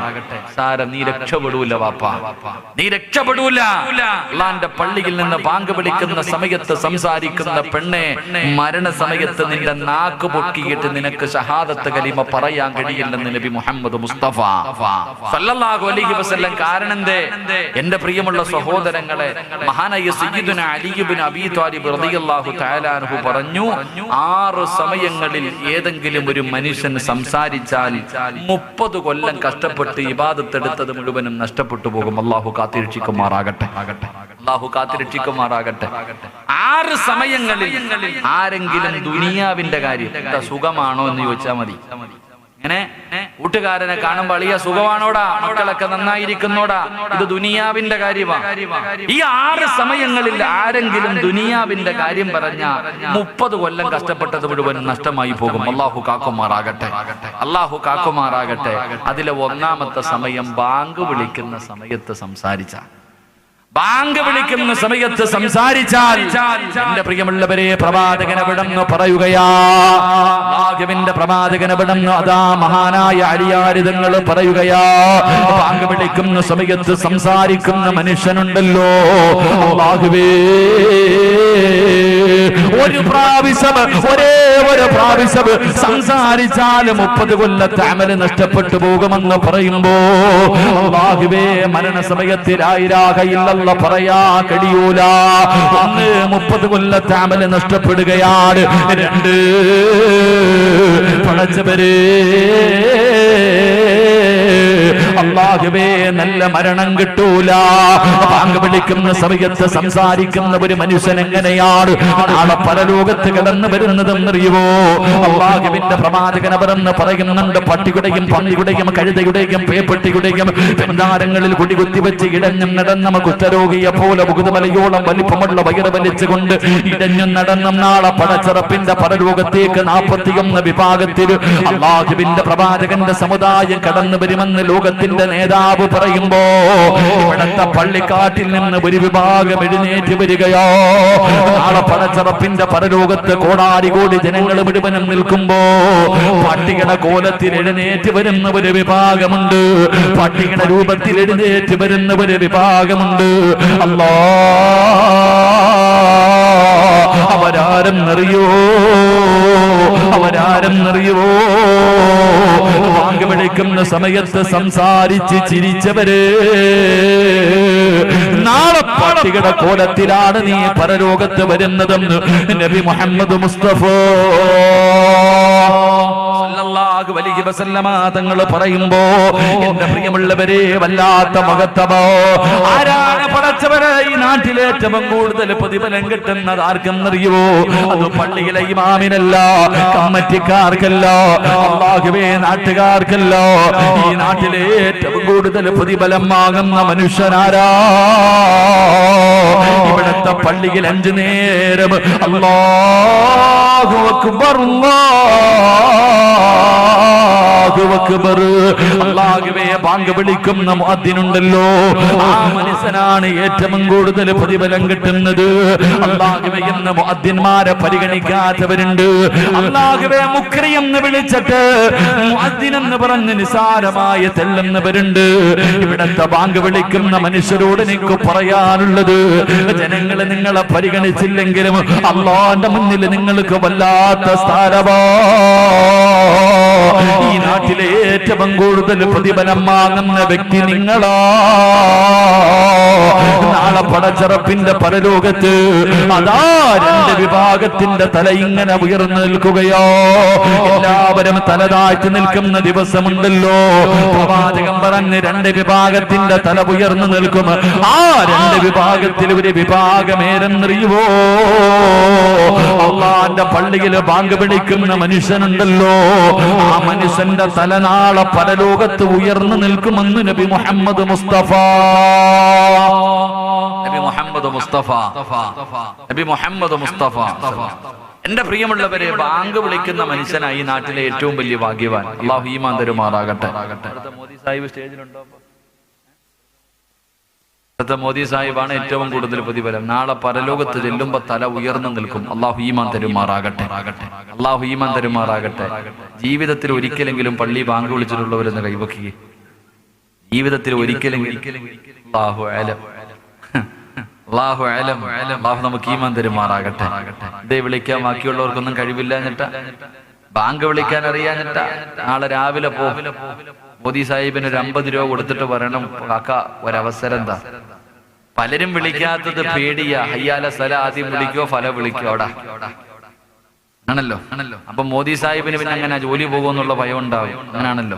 സാരം നീ രക്ഷപ്പെടൂല വാപ്പാ, നീ രക്ഷപ്പെടൂല. അള്ളാന്റെ പള്ളിയിൽ നിന്ന് ബാങ്ക് വിളിക്കുന്ന സമയത്ത് സംസാരിക്കുന്ന പെണ്ണെ, മരണസമയത്ത് നിന്റെ നാക്ക് പൊക്കിയിട്ട് നിനക്ക് ഷഹാദത്ത് കലിമ പറയാൻ കഴിയില്ലെന്ന് നബി മുഹമ്മദ് മുസ്തഫ സല്ലല്ലാഹു അലൈഹി വസല്ലം. കാരണം എന്റെ പ്രിയമുള്ള സഹോദരങ്ങളെ, മഹാനായ സയ്യിദുന അലി ഇബ്നു അബീ ത്വാലിബ് റളിയല്ലാഹു തആല അൻഹു പറഞ്ഞു, 6 സമയങ്ങളിൽ ഏതെങ്കിലും ഒരു മനുഷ്യൻ സംസാരിച്ചാൽ 30 കൊല്ലം കഷ്ടപ്പെട്ട് ഇബാദത്ത് എടുത്തത് മുഴുവനും നഷ്ടപ്പെട്ടു പോകും. അല്ലാഹു കാത്തിരക്ഷിക്കുമാറാകട്ടെ, അല്ലാഹു കാത്തിരക്ഷിക്കുമാറാകട്ടെ. 6 സമയങ്ങളിൽ ആരെങ്കിലും ദുനിയാവിന്റെ കാര്യം സുഖമാണോ എന്ന് ചോദിച്ചാൽ മതി. ഇങ്ങനെ കൂട്ടുകാരനെ കാണുമ്പോൾ അളിയ സുഖമാണോടാ, മക്കളൊക്കെ നന്നായിരിക്കുന്നോടാ, ഇത് ദുനിയാവിന്റെ കാര്യമാണ്. ഈ 6 സമയങ്ങളിൽ ആരെങ്കിലും ദുനിയാവിന്റെ കാര്യം പറഞ്ഞ 30 കൊല്ലം കഷ്ടപ്പെട്ടത് മുഴുവൻ നഷ്ടമായി പോകും. അല്ലാഹു കാക്കുമാറാകട്ടെ, അല്ലാഹു കാക്കുമാറാകട്ടെ. അതിലെ 1ാമത്തെ സമയം ബാങ്ക് വിളിക്കുന്ന സമയത്ത് സംസാരിച്ച, ബാങ്ക് വിളിക്കുന്ന സമയത്ത് സംസാരിച്ചാൽ എന്റെ പ്രിയമുള്ളവരെ, പ്രവാചകൻ എവിടെന്ന് പറയുകയാ, അല്ലാഹുവിന്റെ പ്രവാചകൻ എവിടെന്ന് അതാ മഹാനായ അലിയാരിതങ്ങൾ പറയുകയാ, ബാങ്ക് വിളിക്കുന്ന സമയത്ത് സംസാരിക്കുന്ന മനുഷ്യനുണ്ടല്ലോ, അല്ലാഹുവേ ഒരു പ്രാവശ്യം, ഒരേ ഒരു പ്രാവശ്യം സംസാരിച്ചാൽ 30 കൊല്ലത്തെ അമല് നഷ്ടപ്പെട്ടു പോകുമെന്ന് പറയുമ്പോ, അല്ലാഹുവേ മരണസമയത്ത് ലാ ഇലാഹ ഇല്ലല്ലാഹ് പറയാ കഴിയൂല. 1 30 കൊല്ലത്തെ അമല് നഷ്ടപ്പെടുകയാണ്. 2 പടച്ചവരേ അല്ലാഹുവേ നല്ല മരണം കിട്ടൂല. ബാങ്ക് വിളിക്കുന്ന സമയത്ത് സംസാരിക്കുന്ന ഒരു മനുഷ്യൻ എങ്ങനെയാണ് നാളെ പരലോകത്ത് കടന്നു വരുന്നതെന്നറിയുവോ? അല്ലാഹുവിന്റെ പ്രവാചകൻ അവരെന്ന് പറയുന്നുണ്ട്, പട്ടിയുടെയും പന്നിയുടെയും കഴുതയുടെയും പേപ്പെട്ടിയുടെയും പെൺതാരങ്ങളിൽ കുടികുത്തി വെച്ച് ഇടഞ്ഞും നടന്ന കുറ്റരോഗിയെ പോലെ മുകുതമലയോളം വലിപ്പമുള്ള വയറ് വലിച്ചുകൊണ്ട് ഇടഞ്ഞും നടന്ന നാളെ പടച്ചിറപ്പിന്റെ പരലോകത്തേക്ക് 41 വിഭാഗത്തിൽ അല്ലാഹുവിന്റെ പ്രവാചകന്റെ സമുദായം കടന്നു വരുമെന്ന് ലോകത്തിന്റെ നേതാവ് പറയുമ്പോ, ഇവിടത്തെ പള്ളിക്കാട്ടിൽ നിന്ന് ഒരു വിഭാഗം എഴുന്നേറ്റ് വരികയോ. നാളെ പടച്ചിറപ്പിന്റെ പരലോകത്ത് കോടാടി കോടി ജനങ്ങൾ മുഴുവനും നിൽക്കുമ്പോ പട്ടികയുടെ കോലത്തിൽ എഴുന്നേറ്റ് വരുന്ന ഒരു വിഭാഗമുണ്ട്, പട്ടികയുടെ രൂപത്തിൽ എഴുന്നേറ്റ് വരുന്ന ഒരു വിഭാഗമുണ്ട്. അല്ലാ, അവരാരെന്നറിയോ? അവരാരെന്നറിയോ? ബാങ്ക് വിളിക്കുന്ന സമയത്ത് സംസാരിച്ച് ചിരിച്ചവര് നാളെ പട്ടികയുടെ കോലത്തിലാണ് നീ പരലോകത്ത് വരുന്നതെന്ന് നബി മുഹമ്മദ് മുസ്തഫ സല്ലല്ലാഹു അലൈഹി വസല്ലമ തങ്ങൾ പറയുമ്പോ, എന്റെ പ്രിയമുള്ളവരെ വല്ലാത്ത മഹത്വമോ. ആരാണ് പടച്ചവരെ ഈ നാട്ടിൽ ഏറ്റവും കൂടുതൽ പ്രതിഫലം കിട്ടുന്നത് ആർക്കെന്നറിയോ? അത് പള്ളിയിലെ ഇമാമിനല്ല, കമ്മിറ്റിക്കാർക്കല്ല, അല്ലാഹുവേ നാട്ടുകാർക്കല്ല. ഈ നാട്ടിലെ ഏറ്റവും കൂടുതൽ പ്രതിഫലം വാങ്ങുന്ന മനുഷ്യനാരാ? ഇവിടുത്തെ പള്ളിയിൽ 5 നേരം അല്ലാഹു അക്ബർ, അല്ലാഹ് അല്ലാഹു അക്ബർ. അല്ലാഹുവേ, ബാങ്ക് വിളിക്കുന്ന മുഅദ്ദിനുണ്ടല്ലോ, ആ മനുഷ്യനാണ് ഏറ്റവും കൂടുതൽ പ്രതിഫലം കിട്ടുന്നത്. അല്ലാഹുവേ, എന്ന മുഅദ്ദിന്മാരെ പരിഗണിക്കാത്തവരുണ്ട്. അല്ലാഹുവേ, മുക്രി എന്ന് വിളിച്ചിട്ട് മുഅദ്ദിൻ എന്ന് പറഞ്ഞ് നിസാരമായ തെല്ലുന്നവരുണ്ട്. ഇവിടത്തെ ബാങ്ക് വിളിക്കുന്ന മനുഷ്യരോട് എനിക്ക് പറയാനുള്ളത്, ജനങ്ങളെ നിങ്ങളെ പരിഗണിച്ചില്ലെങ്കിലും അല്ലാഹുവിന്റെ മുന്നിൽ നിങ്ങൾക്ക് വല്ലാത്ത സ്ഥാനമാ. ഈ നാട്ടിലെ ഏറ്റവും കൂടുതൽ പ്രതിഫലം വാങ്ങുന്ന വ്യക്തി നിങ്ങളാ. നാളെ പടച്ചറപ്പിന്റെ പരലോകത്ത് അതാ രണ്ട് വിഭാഗത്തിന്റെ തല ഇങ്ങനെ ഉയർന്നു നിൽക്കുകയോ. എല്ലാവരും തല താഴ്ത്തി നിൽക്കുന്ന ദിവസമുണ്ടല്ലോ. പ്രവാചകൻ പറഞ്ഞ് രണ്ട് വിഭാഗത്തിന്റെ തല ഉയർന്നു നിൽക്കും. ആ രണ്ട് വിഭാഗത്തിൽ ഒരു വിഭാഗമേരെന്നറിയുവോ? അള്ളാന്റെ പള്ളിയിൽ ബാങ്ക് പിടിക്കുന്ന മനുഷ്യനുണ്ടല്ലോ, ആ മനുഷ്യന്റെ തല നാളെ പരലോകത്ത് ഉയർന്നു നിൽക്കുമെന്ന് നബി മുഹമ്മദ് മുസ്തഫ. നബി മുഹമ്മദ് മുസ്തഫ, നബി മുഹമ്മദ് മുസ്തഫ. എന്റെ പ്രിയമുള്ളവരെ, ബാങ്ക് വിളിക്കുന്ന മനുഷ്യനായി നാട്ടിലെ ഏറ്റവും വലിയ ഭാഗ്യവാൻ. അല്ലാഹു ഈമാൻ തരുമാറാകട്ടെ. മോദി സാഹിബ് സ്റ്റേജിലുണ്ടോ? മോദി സാഹിബാണ് ഏറ്റവും കൂടുതൽ പ്രതിഫലം. നാളെ പരലോകത്ത് ചെല്ലുമ്പോ തല ഉയർന്നു നിൽക്കും. അല്ലാഹു ഈമാൻ തരുമാറാകട്ടെ. അല്ലാഹു ഈമാൻ തരുമാറാകട്ടെ. ജീവിതത്തിൽ ഒരിക്കലെങ്കിലും പള്ളി ബാങ്ക് വിളിച്ചിട്ടുള്ളവരെന്ന് കൈവക്കുക. ജീവിതത്തിൽ ഒരിക്കലെങ്കിലും. അല്ലാഹു അലം, അല്ലാഹു അലം. അല്ലാഹു നമുക്ക് ഈമാൻ തരുമാറാകട്ടെ. ഇതേ വിളിക്കാൻ ബാക്കിയുള്ളവർക്കൊന്നും കഴിവില്ല എന്നിട്ടാ, ബാങ്ക് വിളിക്കാൻ അറിയാഞ്ഞിട്ടാ. നാളെ രാവിലെ മോദി സാഹിബിന് ഒരു 50 രൂപ കൊടുത്തിട്ട് പറയണം, കാക്ക ഒരവസരം എന്താ. പലരും വിളിക്കാത്തത് പേടിയാ. ഹയ്യാല സല ആദ്യം വിളിക്കോ, ഫല വിളിക്കോ. അവിടെ ആണല്ലോ. അപ്പൊ മോദി സാഹിബിന് പിന്നെ അങ്ങനെ ജോലി പോകുമെന്നുള്ള ഭയം ഉണ്ടാവും. അങ്ങനാണല്ലോ.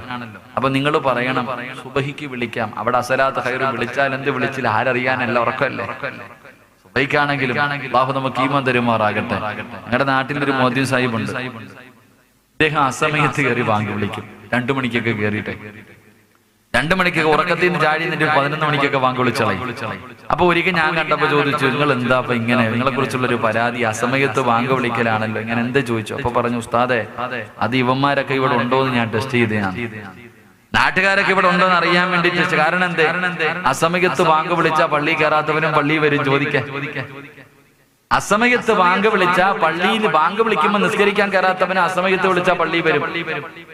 അപ്പൊ നിങ്ങൾ പറയണം, സുബഹിക്ക് വിളിക്കാം. അവിടെ അസലാത്ത് ഖൈറ് വിളിച്ചാൽ എന്ത് വിളിച്ചില്ല ആരറിയാനല്ല, ഉറക്കല്ലേ. സുബഹിക്കാണെങ്കിലും അല്ലാഹു നമുക്ക് ഈമാൻ തരുമാറാകട്ടെ. ഞങ്ങളുടെ നാട്ടിലൊരു മോദി സാഹിബ് ഉണ്ട്. അദ്ദേഹം അസമയത്ത് കയറി ബാങ്ക് വിളിക്കും. 2 മണിക്കൊക്കെ കയറിയിട്ട് 2 മണിക്കൊക്കെ ഉറക്കത്തിൽ നിന്ന് ചാടി നിന്നിട്ട് 11 മണിക്കൊക്കെ ബാങ്ക് വിളിച്ചളയും. അപ്പൊ ഒരിക്കൽ ഞാൻ കണ്ടപ്പോ ചോദിച്ചു, നിങ്ങൾ എന്താ അപ്പൊ ഇങ്ങനെ, നിങ്ങളെ കുറിച്ചുള്ള ഒരു പരാതി, അസമയത്ത് ബാങ്ക് വിളിക്കലാണല്ലോ, ഇങ്ങനെ എന്താ ചോദിച്ചു. അപ്പൊ പറഞ്ഞു, ഉസ്താദെ, അത് ഇവന്മാരൊക്കെ ഇവിടെ ഉണ്ടോ എന്ന് ഞാൻ ടെസ്റ്റ് ചെയ്ത്, നാട്ടുകാരൊക്കെ ഇവിടെ ഉണ്ടോ എന്ന് അറിയാൻ വേണ്ടി ടെസ്റ്റ്. കാരണം എന്തേ, അസമയത്ത് ബാങ്ക് വിളിച്ചാ പള്ളി കയറാത്തവനും പള്ളി വരും ചോദിക്കാൻ. അസമയത്ത് ബാങ്ക് വിളിച്ചാ പള്ളിയിൽ ബാങ്ക് വിളിക്കുമ്പോൾ നിസ്കരിക്കാൻ കയറാത്തവന് അസമയത്ത് വിളിച്ചാ പള്ളി വരും.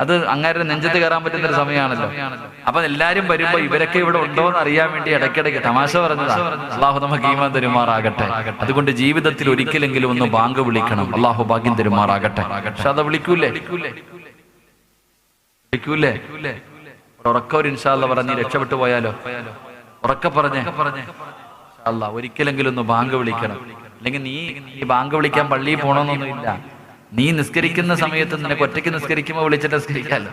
അത് അങ്ങേരുടെ നെഞ്ചത്ത് കയറാൻ പറ്റുന്ന ഒരു സമയമാണല്ലോ. അപ്പൊ എല്ലാരും വരുമ്പോ ഇവരൊക്കെ ഇവിടെ ഉണ്ടോ എന്ന് അറിയാൻ വേണ്ടി ഇടയ്ക്കിടയ്ക്ക് തമാശ പറഞ്ഞതാ. അള്ളാഹു നമുക്ക് ഈമാൻ തരുമാറാകട്ടെ. അതുകൊണ്ട് ജീവിതത്തിൽ ഒരിക്കലെങ്കിലും ഒന്ന് ബാങ്ക് വിളിക്കണം. അള്ളാഹു ഭാഗ്യം തരുമാറാകട്ടെ. പക്ഷെ അത് വിളിക്കൂലേ? ഉറക്കം ഒരു ഇൻഷാ അല്ലാഹ് പറഞ്ഞ് രക്ഷപ്പെട്ടു പോയാലോ? ഉറക്ക പറഞ്ഞേ അല്ലാ, ഒരിക്കലെങ്കിലും ഒന്ന് ബാങ്ക് വിളിക്കണം. അല്ലെങ്കിൽ നീ ബാങ്ക് വിളിക്കാൻ പള്ളിയിൽ പോകണമെന്നൊന്നുമില്ല. നീ നിസ്കരിക്കുന്ന സമയത്ത് നിനക്ക് ഒറ്റയ്ക്ക് നിസ്കരിക്കുമ്പോൾ വിളിച്ചിട്ട് നിസ്കരിക്കാമല്ലോ.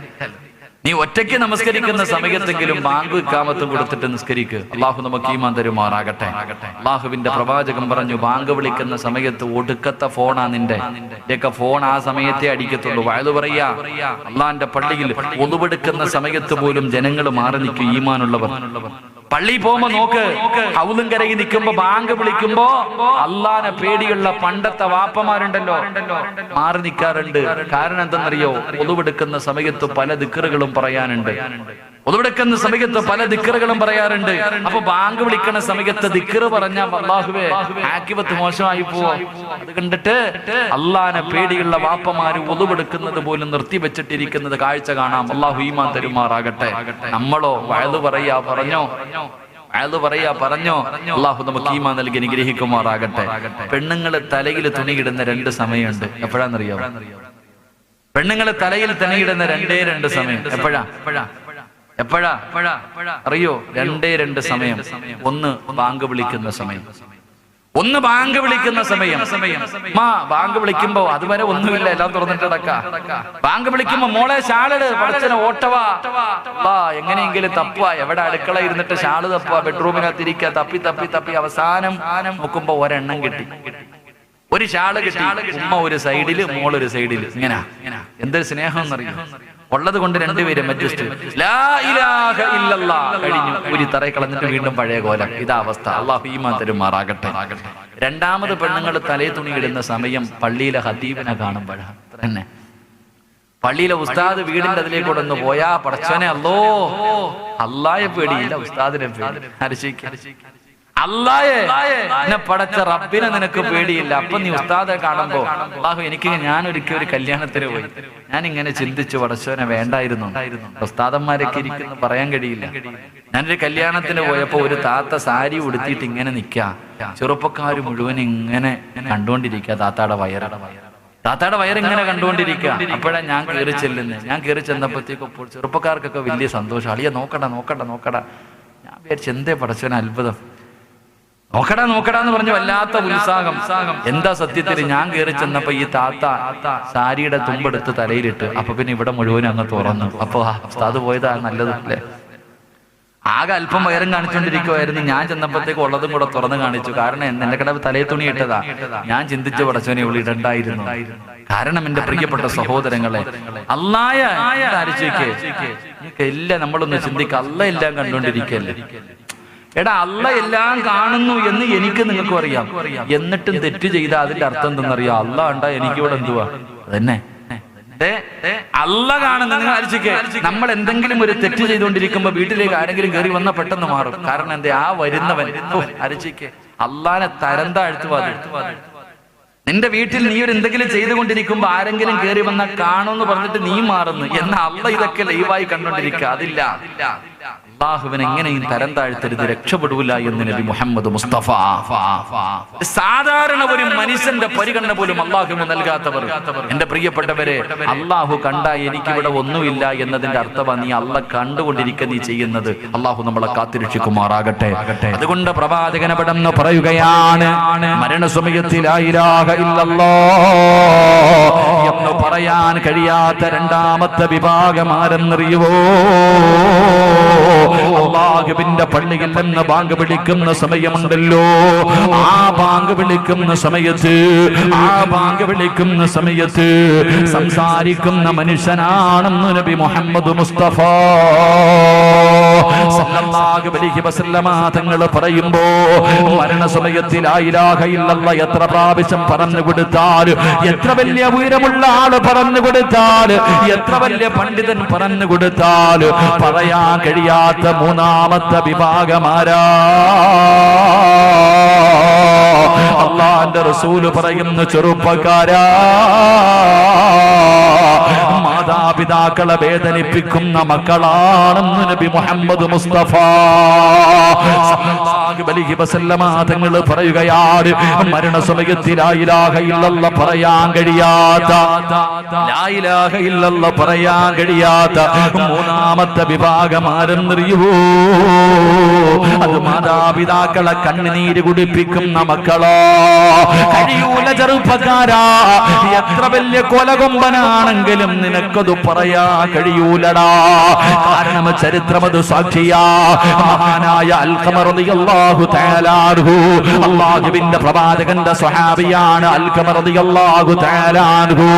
നീ ഒറ്റയ്ക്ക് നമസ്കരിക്കുന്ന സമയത്തെങ്കിലും ബാങ്ക് ഇഖാമത്തും കൊടുത്തിട്ട് നിസ്കരിക്കുക. അള്ളാഹു നമുക്ക് ഈമാൻ തരുമാറാകട്ടെ. അള്ളാഹുവിന്റെ പ്രവാചകൻ പറഞ്ഞു, ബാങ്ക് വിളിക്കുന്ന സമയത്ത് ഒടുക്കത്തെ ഫോണാ നിന്റെ ഫോൺ. ആ സമയത്തെ അടിക്കത്തുള്ളൂ. വയത് പറയാ, അള്ളാന്റെ പള്ളിയിൽ ഒതുവെടുക്കുന്ന സമയത്ത് പോലും ജനങ്ങൾ മാറി നിൽക്കും ഈമാനുള്ളവർ. പള്ളി പോകുമ്പോ നോക്ക്, ഹൗലും കരയിൽ നിൽക്കുമ്പോ ബാങ്ക് വിളിക്കുമ്പോ അള്ളാനെ പേടിയുള്ള പണ്ടത്തെ വാപ്പമാരുണ്ടല്ലോ മാറി നിൽക്കാറുണ്ട്. കാരണം എന്തെന്നറിയോ? ഒതുവെടുക്കുന്ന സമയത്ത് പല ദിക്റുകളും പറയാനുണ്ട്. ഒതുവെടുക്കുന്ന സമയത്ത് പല ദിക്റുകളും പറയാറുണ്ട്. അപ്പൊ ബാങ്ക് വിളിക്കുന്ന സമയത്ത് ദിക്റ് പറഞ്ഞാൽ അല്ലാഹുവേ ആഖിബത്ത് മോശമായി പോവോ? അത് കണ്ടിട്ട് അള്ളാനെ പേടിയുള്ള വാപ്പമാര് ഒതുവെടുക്കുന്നത് പോലും നിർത്തിവെച്ചിട്ടിരിക്കുന്നത് കാഴ്ച കാണാം. അല്ലാഹു ഈമാൻ തരുമാറാകട്ടെ. നമ്മളോ വഅദ് പറയാ പറഞ്ഞോ, അല്ലാഹു നമുക്ക് ഈമാൻ നൽകി അനുഗ്രഹിക്കുമാറാകട്ടെ. പെണ്ണുങ്ങള് തലയിൽ തുണിയിടുന്ന 2 സമയമുണ്ട്. എപ്പോഴാന്നറിയോ? പെണ്ണുങ്ങള് തലയിൽ തുണിയിടുന്ന 2 സമയം. എപ്പോഴാ അറിയോ? 2 സമയം. ഒന്ന് ബാങ്ക് വിളിക്കുന്ന സമയം, ഒന്ന് ബാങ്ക് വിളിക്കുന്ന സമയം. ബാങ്ക് വിളിക്കുമ്പോ അതുവരെ ഒന്നുമില്ല, എല്ലാം തുറന്നിട്ട് നടക്കാം. ബാങ്ക് വിളിക്കുമ്പോ മോളെ ഷാളിട്, പഠിച്ചന ഓട്ടവാ, എങ്ങനെയെങ്കിലും തപ്പുക. എവിടെ അടുക്കള ഇരുന്നിട്ട് ഷാള് തപ്പുക, ബെഡ്റൂമിനകത്തിരിക്കുക, തപ്പി അവസാനം നോക്കുമ്പോ ഒരെണ്ണം കിട്ടി, ഒരു ഷാള് കിട്ടി. ഉമ്മ ഒരു സൈഡില്, മോളൊരു സൈഡില്. ഇങ്ങനെ എന്തൊരു സ്നേഹം എന്നറിയാം. ഉള്ളത് കൊണ്ട് 2 പേരും അഡ്ജസ്റ്റ്. ലാ ഇലാഹ ഇല്ലല്ലാഹ് കഴിഞ്ഞു, ഒരു തറയിൽ കളഞ്ഞിട്ട് വീണ്ടും പഴയ കോലം. ഇതാ അവസ്ഥ. അല്ലാഹു ഈമാൻ തരുമാറാകട്ടെ. 2ാമത് പെണ്ണുങ്ങൾ തലയിൽ തുണി ഇടുന്ന സമയം പള്ളിയിലെ ഖതീബിനെ കാണുമ്പോഴാണ് തന്നെ. പള്ളിയിലെ ഉസ്താദ് വീടിന്റെ അതിലേക്കൂടെ ഒന്ന് പോയാ പടച്ചോനെ അല്ലായെ പേടിയില്ല, ഉസ്താദിനെ പേടി. അല്ലായെ എന്നെ പടച്ച റബ്ബിനെ നിനക്ക് പേടിയില്ല. അപ്പൊ നീ ഉസ്താദെ കാണുമ്പോ അല്ലാഹു എനിക്ക് ഞാനൊരിക്കൽ ഒരു കല്യാണത്തിന് പോയി, ഞാൻ ഇങ്ങനെ ചിന്തിച്ചു പടച്ചോനെ വേണ്ടായിരുന്നു, ഉസ്താദന്മാരൊക്കെ ഇരിക്കുന്നു പറയാൻ കഴിയില്ല. ഞാനൊരു കല്യാണത്തിന് പോയപ്പോ ഒരു താത്ത സാരി ഉടുത്തിട്ട് ഇങ്ങനെ നിക്കാ, ചെറുപ്പക്കാര് മുഴുവൻ ഇങ്ങനെ കണ്ടുകൊണ്ടിരിക്കുക താത്താടെ വയറിങ്ങനെ കണ്ടുകൊണ്ടിരിക്കുക. അപ്പോഴാ ഞാൻ കയറി ചെല്ലുന്നത്. ഞാൻ കയറി ചെന്നപ്പോഴത്തേക്കും ചെറുപ്പക്കാർക്കൊക്കെ വലിയ സന്തോഷം. അളിയ നോക്കടാ. ഞാൻ വിചാരിച്ചു എന്തേ പടച്ചോനെ അത്ഭുതം, നോക്കടാ എന്ന് പറഞ്ഞു വല്ലാത്ത ഉത്സാഹം. എന്താ സത്യത്തിൽ ഞാൻ കയറി ചെന്നപ്പോ ഈ താത്ത സാരിയുടെ തുമ്പെടുത്ത് തലയിലിട്ട്. അപ്പൊ പിന്നെ ഇവിടെ മുഴുവനും അങ്ങ് തുറന്നു. അപ്പൊ ഉസ്താദ് പോയതാ നല്ലത് അല്ലേ. ആകെ അല്പം വയറും കാണിച്ചുകൊണ്ടിരിക്കുവായിരുന്നു. ഞാൻ ചെന്നപ്പോഴത്തേക്ക് ഉള്ളതും കൂടെ തുറന്നു കാണിച്ചു. കാരണം എന്റെ കട തലയെ തുണി ഇട്ടതാ. ഞാൻ ചിന്തിച്ചു പടച്ചോനെ ഇവിടെ ഇടണ്ടായിരുന്നു. കാരണം എന്റെ പ്രിയപ്പെട്ട സഹോദരങ്ങളെ, അല്ലായ എല്ലാം നമ്മളൊന്ന് ചിന്തിക്കുക. അല്ല എല്ലാം കണ്ടുകൊണ്ടിരിക്കല്ലേ. എടാ അല്ല എല്ലാം കാണുന്നു എന്ന് എനിക്ക് നിങ്ങൾക്കും അറിയാം. എന്നിട്ടും തെറ്റ് ചെയ്ത അതിന്റെ അർത്ഥം എന്തെന്നറിയാം. അല്ല കണ്ടാ എനിക്കിവിടെ എന്തുവാ അതന്നെ. അല്ല കാണുന്ന നിങ്ങൾ ആലോചിക്കേ, നമ്മൾ എന്തെങ്കിലും ഒരു തെറ്റ് ചെയ്തുകൊണ്ടിരിക്കുമ്പോ വീട്ടിലേക്ക് ആരെങ്കിലും കയറി വന്നാൽ പെട്ടെന്ന് മാറും. കാരണം എന്താ, ആ വരുന്നവൻ ആലോചിക്കേ അള്ളാനെ തരം താഴ്ത്തുവാതെ. നിന്റെ വീട്ടിൽ നീ ഒരു എന്തെങ്കിലും ചെയ്തുകൊണ്ടിരിക്കുമ്പോ ആരെങ്കിലും കയറി വന്നാൽ കാണുമെന്ന് പറഞ്ഞിട്ട് നീ മാറുന്നു. എന്നാൽ അല്ല ഇതൊക്കെ ലൈവായി കണ്ടോണ്ടിരിക്കുക. അതില്ല, അല്ലാഹുവിനെ എങ്ങനെയും തരം താഴ്ത്തരുത്, രക്ഷപ്പെടൂല എന്ന് നബി മുഹമ്മദ് മുസ്തഫ. സാധാരണ ഒരു മനുഷ്യന്റെ പരിഗണന പോലും അല്ലാഹുവിന് നൽകാത്തവർ, എന്റെ പ്രിയപ്പെട്ടവരെ, അല്ലാഹു കണ്ടാ എനിക്കിവിടെ ഒന്നുമില്ല എന്നതിന്റെ അർത്ഥമാണ് നീ അല്ല കണ്ടുകൊണ്ടിരിക്കുക നീ ചെയ്യുന്നത്. അല്ലാഹു നമ്മളെ കാത്തിരക്ഷിക്കുമാറാകട്ടെ. അതുകൊണ്ട് പ്രവാചകൻ അവിടെന്ന് പറയുകയാണ്, മരണസമയത്തിൽ ലാ ഇലാഹ ഇല്ലല്ലാഹ് എന്ന് പറയാൻ കഴിയാത്ത രണ്ടാമത്തെ വിഭാഗം ആരെന്നറിയുവോ? അല്ലാഹുവിന്റെ പള്ളിയിൽ നിന്ന് ബാങ്ക് വിളിക്കുന്ന സമയമുണ്ടല്ലോ, ആ ബാങ്ക് വിളിക്കുന്ന സമയത്ത് സംസാരിക്കുന്ന മനുഷ്യനാണെന്ന് നബി മുഹമ്മദ് മുസ്തഫ സല്ലല്ലാഹു അലൈഹി വസല്ലമ തങ്ങൾ പറയുമ്പോ, മരണസമയത്തിൽ ലാ ഇലാഹ ഇല്ലല്ലാഹ് എത്ര പ്രാവശ്യം പറഞ്ഞു കൊടുത്താൽ, എത്ര വലിയ ഉയരമുള്ള ആള് പറഞ്ഞു കൊടുത്താൽ, എത്ര വലിയ പണ്ഡിതൻ പറഞ്ഞു കൊടുത്താൽ പറയാൻ കഴിയാത്ത മൂന്നാമത്തെ വിഭാഗമാരാ? അല്ലാഹുവിന്റെ റസൂൽ പറയുന്നു, ചെറുപ്പക്കാരാ, മാതാപിതാക്കളെ വേദനിപ്പിക്കുന്ന മക്കളാണെന്ന് നബി മുഹമ്മദ് മുസ്തഫ സല്ലല്ലാഹു അലൈഹി വസല്ലമ തങ്ങൾ പറയുകയാണ്, മരണസമയത്തിൽ ലാ ഇലാഹ ഇല്ലല്ലാഹ് പറയാൻ കഴിയാത്ത മൂന്നാമത്തെ വിഭാഗം ആരെന്നറിയുവോ? അത് മാതാപിതാക്കളെ കണ്ണുനീര് കുടിപ്പിക്കുന്ന മക്കളോ. കഴിയൂല ചെറുപ്പക്കാരാ, എത്ര വലിയ കൊലകൊമ്പനാണെങ്കിലും നിനക്കത് പറയാ കഴിയൂലടാ. കാരണം ചരിത്രം അത് സാക്ഷിയാ. മഹാനായ അൽഖമ റളിയല്ലാഹു തആല അൻഹു, അല്ലാഹുവിന്റെ പ്രവാചകന്റെ സ്വഹാബിയാണ് അൽഖമ റളിയല്ലാഹു തആല അൻഹു.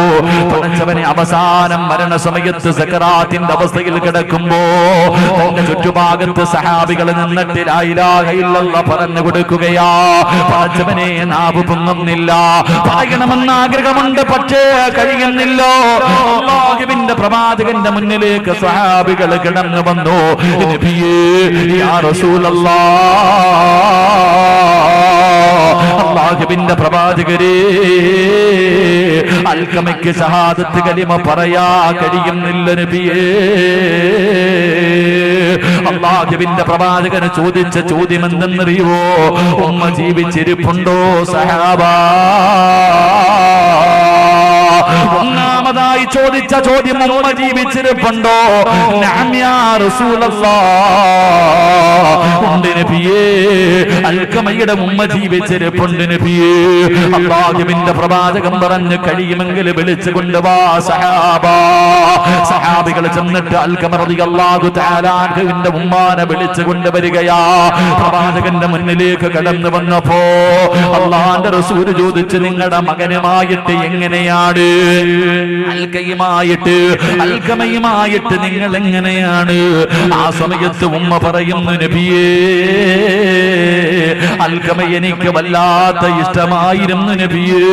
പടച്ചവനെ അവസാനം മരണസമയത്ത് സക്കറാത്തിന്റെ അവസ്ഥയിൽ കിടക്കുമ്പോ തന്റെ ചുറ്റുഭാഗത്ത് സഹാബികൾ നിന്നിട്ട് ലാ ഇലാഹ ഇല്ലല്ലാഹ് പറഞ്ഞു കൊടുക്കുകയാ. പടച്ചവനെ നാവ് പൊങ്ങുന്നില്ല, പറയണമെന്ന് ആഗ്രഹമുണ്ട്, പക്ഷേ കഴിയുന്നില്ല. അല്ലാഹുവിന്റെ പ്രവാചകന്റെ മുന്നിലേക്ക് സ്വഹാബികൾ കിടന്നു വന്നു. നബിയേ, യാ റസൂലല്ലാഹ്, അല്ലാഹുവിന്റെ പ്രവാചകരേ, അൽഖമയ്ക്ക് ഷഹാദത്ത് കലിമ പറയാ കഴിയുന്നില്ല നബിയേ. അല്ലാഹുവിന്റെ പ്രവാചകന് ചോദിച്ച ചോദ്യം എന്തെന്നറിയുവോ? ഉമ്മ ജീവിച്ചിരിപ്പുണ്ടോ സഹാബാ? ഒന്നാമതായി ചോദിച്ച ചോദ്യം ഉമ്മ ജീവിച്ചിരിപ്പുണ്ടോ? നഅം യാ റസൂലല്ലാഹ്, ഉണ്ട് നബിയേ. അൽഖമയുടെ ഉമ്മ ജീവിച്ചിരിപ്പുണ്ട് നബിയേ. അല്ലാഹുവിന്റെ പ്രവാചകൻ പറഞ്ഞു, കഴിയുമെങ്കിൽ വിളിച്ചു കൊണ്ടുവാ സഹാബാ. സഹാബികൾ ചെന്നിട്ട് അൽഖമ റളിയല്ലാഹു തആല അൻഹുവിന്റെ ഉമ്മാനെ വിളിച്ചു കൊണ്ടുവരികയാ. പ്രവാചകന്റെ മുന്നിലേക്ക് കടന്നു വന്നപ്പോ അല്ലാഹുവിന്റെ റസൂൽ ചോദിച്ചു, നിങ്ങളുടെ മകനുമായിട്ട് എങ്ങനെയാണ്? അൽക്കമയുമായിട്ട് നിങ്ങൾ എങ്ങനെയാണ്? ആ സമയത്ത് ഉമ്മ പറയുന്നു, നബിയേ, അൽക്കമ എനിക്ക് വല്ലാത്ത ഇഷ്ടമായിരുന്നു നബിയേ,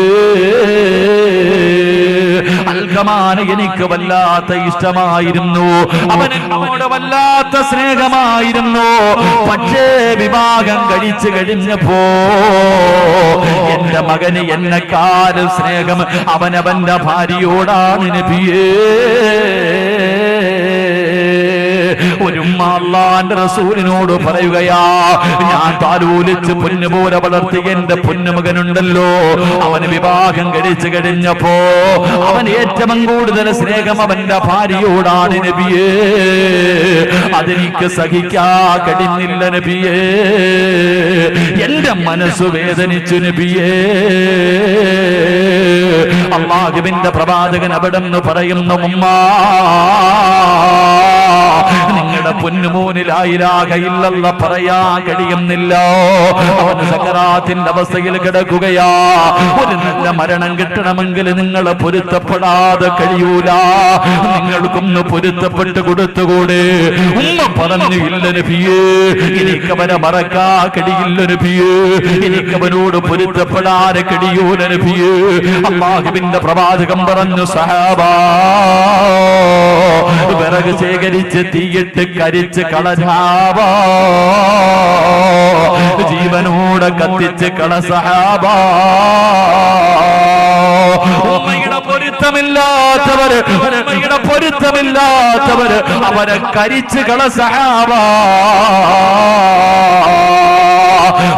അൽക്കമാന് എനിക്ക് വല്ലാത്ത ഇഷ്ടമായിരുന്നു, അവൻ എന്നോട് വല്ലാത്ത സ്നേഹമായിരുന്നു. പക്ഷേ വിവാഹം കഴിച്ചു കഴിഞ്ഞപ്പോ എന്റെ മകന് എന്നെക്കാളും സ്നേഹം അവനവന്റെ ഭാര്യയോടാണ് നബിയേ. ഒരു അല്ലാഹുവിന്റെ റസൂലിനോട് പറയുകയാ, ഞാൻ താലോലിച്ച് പൊന്നുപോലെ വളർത്തിയ എന്റെ പൊന്നുമകനുണ്ടല്ലോ, അവന് വിവാഹം കഴിച്ചു കഴിഞ്ഞപ്പോ അവൻ ഏറ്റവും കൂടുതൽ സ്നേഹം അവന്റെ ഭാര്യയോടാണ് നബിയേ. അതെനിക്ക് സഹിക്കാൻ കഴിഞ്ഞില്ല നബിയേ, എന്റെ മനസ്സ് വേദനിച്ചു നബിയേ. അല്ലാഹുവിന്റെ പ്രവാചകൻ അവിടെ നിന്ന് പറയുന്നു, ഉമ്മ, നിങ്ങളുടെ പൊന്നുമോന് ലാ ഇലാഹ ഇല്ലല്ലാഹ് പറയാൻ കഴിയുന്നില്ല, അവന് സക്കറാത്തിന്റെ അവസ്ഥയിൽ കിടക്കുകയാ. ഒരു നല്ല മരണം കിട്ടണമെങ്കിൽ നിങ്ങൾ പൊരുത്തപ്പെടാതെ കഴിയൂല, നിങ്ങൾക്കൊന്ന് പൊരുത്തപ്പെട്ട് കൊടുത്തുകൂടെ? ഉമ്മ പറഞ്ഞു, ഇല്ല നബിയേ, എനിക്കവനെ മറക്കാൻ കഴിയില്ല നബിയേ, എനിക്കവനോട് പൊരുത്തപ്പെടാൻ കഴിയൂല നബിയേ. അല്ലാഹുവിന്റെ പ്രവാചകൻ പറഞ്ഞു, സഹാബാ, വിറക് ശേഖരിച്ച് തീയിട്ട് കരിച്ച് കളഞ്ഞാവാ, ജീവനോടെ കത്തിച്ച് കള സഹാബാ. ഉമ്മയുടെ പൊരുത്തമില്ലാത്തവര് അവരെ കരിച്ച് കള സഹാബാ.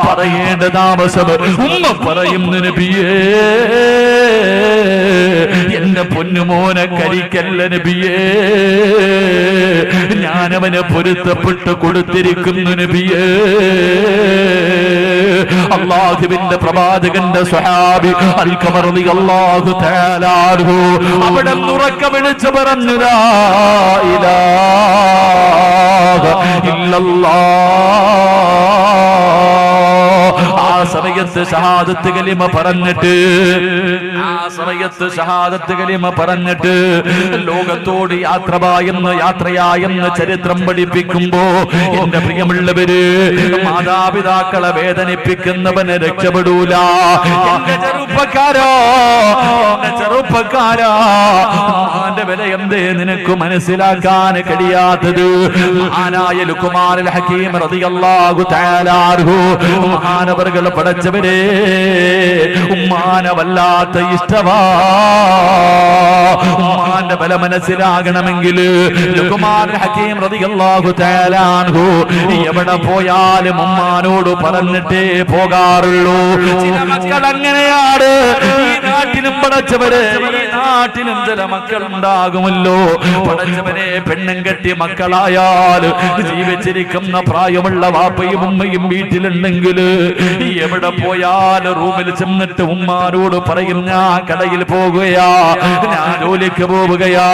പറയേണ്ട താമസം ഉമ്മ പറയുന്നു, നബിയേ, എന്റെ പൊന്നുമോനെ കരിക്കല്ല നബിയേ, ഞാനവനെ പൊരുത്തപ്പെട്ട് കൊടുത്തിരിക്കുന്നു നബിയേ. അല്ലാഹുവിന്റെ പ്രവാചകന്റെ സ്വഹാബി അൽഖമ റളിയല്ലാഹു തആല അൻഹു അവിടെ ഉറക്കെ വിളിച്ചു പറഞ്ഞു, ലാ ഇലാഹ ഇല്ലല്ലാഹ്. ആ സമയത്ത് ഷഹാദത്ത് കലിമ പറഞ്ഞിട്ട് ലോകത്തോട് യാത്രയായെന്ന് ചരിത്രം പഠിപ്പിക്കുമ്പോ, എന്റെ പ്രിയമുള്ളവര്, മാതാപിതാക്കളെ വേദനിപ്പിക്കുന്നവന് രക്ഷപ്പെടൂല. എന്റെ ചെറുപ്പക്കാരാ, ഉമ്മാന്റെ വില എന്തേ നിനക്ക് മനസ്സിലാക്കാൻ കഴിയാത്തത്? മഹാനായ ലുഖ്മാനുൽ ഹകീം റളിയല്ലാഹു തആല അൻഹു മഹാനവർകൾ പഠിച്ചവരെ, ഉമ്മാനെ വല്ലാത്ത ഇഷ്ടമാ. ഉമ്മാന്റെ വില മനസ്സിലാകണമെങ്കിൽ ലുഖ്മാനുൽ ഹകീം റളിയല്ലാഹു തആല അൻഹു എവിടെ പോയാലും ഉമ്മാനോട് പറഞ്ഞിട്ടേ പോകാറുള്ളൂ. ചില മക്കൾ അങ്ങനെയാണ്. ഈ നാട്ടിലും പഠിച്ചവരെ, ഈ നാട്ടിലും ചില മക്കൾ ഉണ്ടാകുമല്ലോ. പഠിച്ചവരെ, പെണ്ണും കെട്ടി മക്കളായാൽ ജീവിച്ചിരിക്കുന്ന പ്രായമുള്ള വാപ്പയും ഉമ്മയും വീട്ടിലുണ്ടെങ്കിൽ എവിടെ പോയാലും റൂമിൽ ചെന്നിട്ട് ഉമ്മാനോട് പറയും, ഞാൻ കടയിൽ പോകുകയാ, ഞാൻ ജോലിക്ക് പോവുകയാ.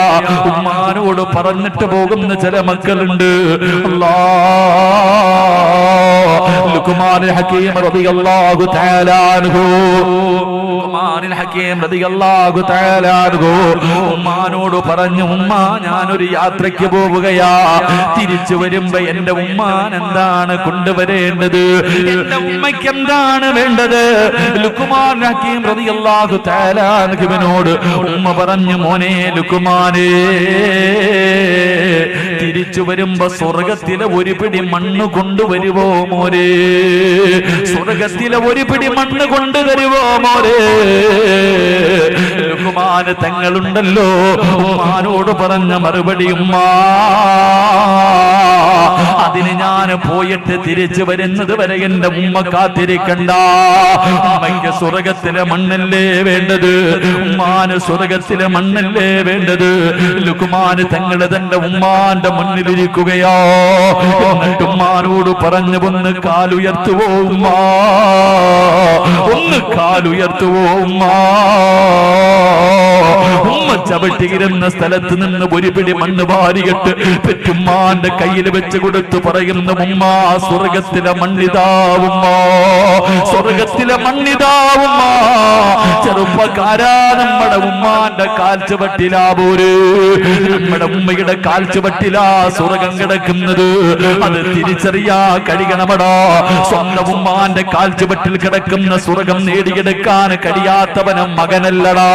ഉമ്മാനോട് പറഞ്ഞിട്ട് പോകുന്ന ചില മക്കളുണ്ട്. ലുഖ്മാനുൽ ഹകീം റളിയല്ലാഹു തആല അൻഹു ഉമ്മാനോട് പറഞ്ഞു, ഉമ്മ, ഞാനൊരു യാത്രയ്ക്ക് പോവുകയാ, തിരിച്ചു വരുമ്പോ എന്റെ ഉമ്മാൻ എന്താണ് കൊണ്ടുവരേണ്ടത്, എന്റെ ഉമ്മയ്ക്ക് എന്താണ് വേണ്ടത്? ലുഖ്മാനുൽ ഹകീം റളിയല്ലാഹു തആല അൻഹുവിനോട് ഉമ്മ പറഞ്ഞു, മോനെ ലുഖ്മാനേ, തിരിച്ചു വരുമ്പോ സ്വർഗത്തിലെ ഒരു പിടി മണ്ണ് കൊണ്ടുവരുവോ മോനെ? സ്വർഗത്തിലെ ഒരു പിടി മണ്ണ് കൊണ്ടുവരുവോ മോനെ? ലുഖ്മാന് തങ്ങളുണ്ടല്ലോ, ഉമ്മാനോട് പറഞ്ഞ മറുപടി, ഉമ്മ, അതിന് ഞാൻ പോയിട്ട് തിരിച്ചു വരുന്നത് വരെ എന്റെ ഉമ്മ കാത്തിരിക്കണ്ട. ഉമ്മയ്ക്ക് സ്വർഗത്തിലെ മണ്ണല്ലേ വേണ്ടത്, ഉമ്മാന് സ്വർഗത്തിലെ മണ്ണല്ലേ വേണ്ടത്. ലുഖ്മാന് തങ്ങൾ തന്റെ ഉമ്മാന്റെ മുന്നിലിരിക്കുകയോ, എന്നിട്ട് ഉമ്മാനോട് പറഞ്ഞു, ഒന്ന് കാലുയർത്തുവോ ഉമ്മ, ഒന്ന് കാലുയർത്തുവോ ഉമ്മ. ഉമ്മ ചവിട്ടിയിരുന്ന സ്ഥലത്ത് നിന്ന് ഒരു പിടി മണ്ണ് വാരിയിട്ട് പെറ്റുമ്മാന്റെ കയ്യിൽ വെച്ച് കൊടുത്തു പറയുന്നു, ഉമ്മ, സ്വർഗത്തിലെ മണ്ണിതാവുമ്മ, സ്വർഗത്തിലെ മണ്ണിതാവുമ്മ. ചെറുപ്പക്കാരാ, നമ്മുടെ ഉമ്മാന്റെ കാൽച്ചുവട്ടിലാ പോര്, നമ്മുടെ ഉമ്മയുടെ കാൽച്ചുവട്ടിലാ സ്വർഗം കിടക്കുന്നത്. അത് തിരിച്ചറിയാ കഴിയണമടാ. സ്വന്തം ഉമ്മാന്റെ കാൽച്ചുവട്ടിൽ കിടക്കുന്ന സ്വർഗം നേടിയെടുക്കാൻ കഴിയാത്തവനും മകനല്ലടാ.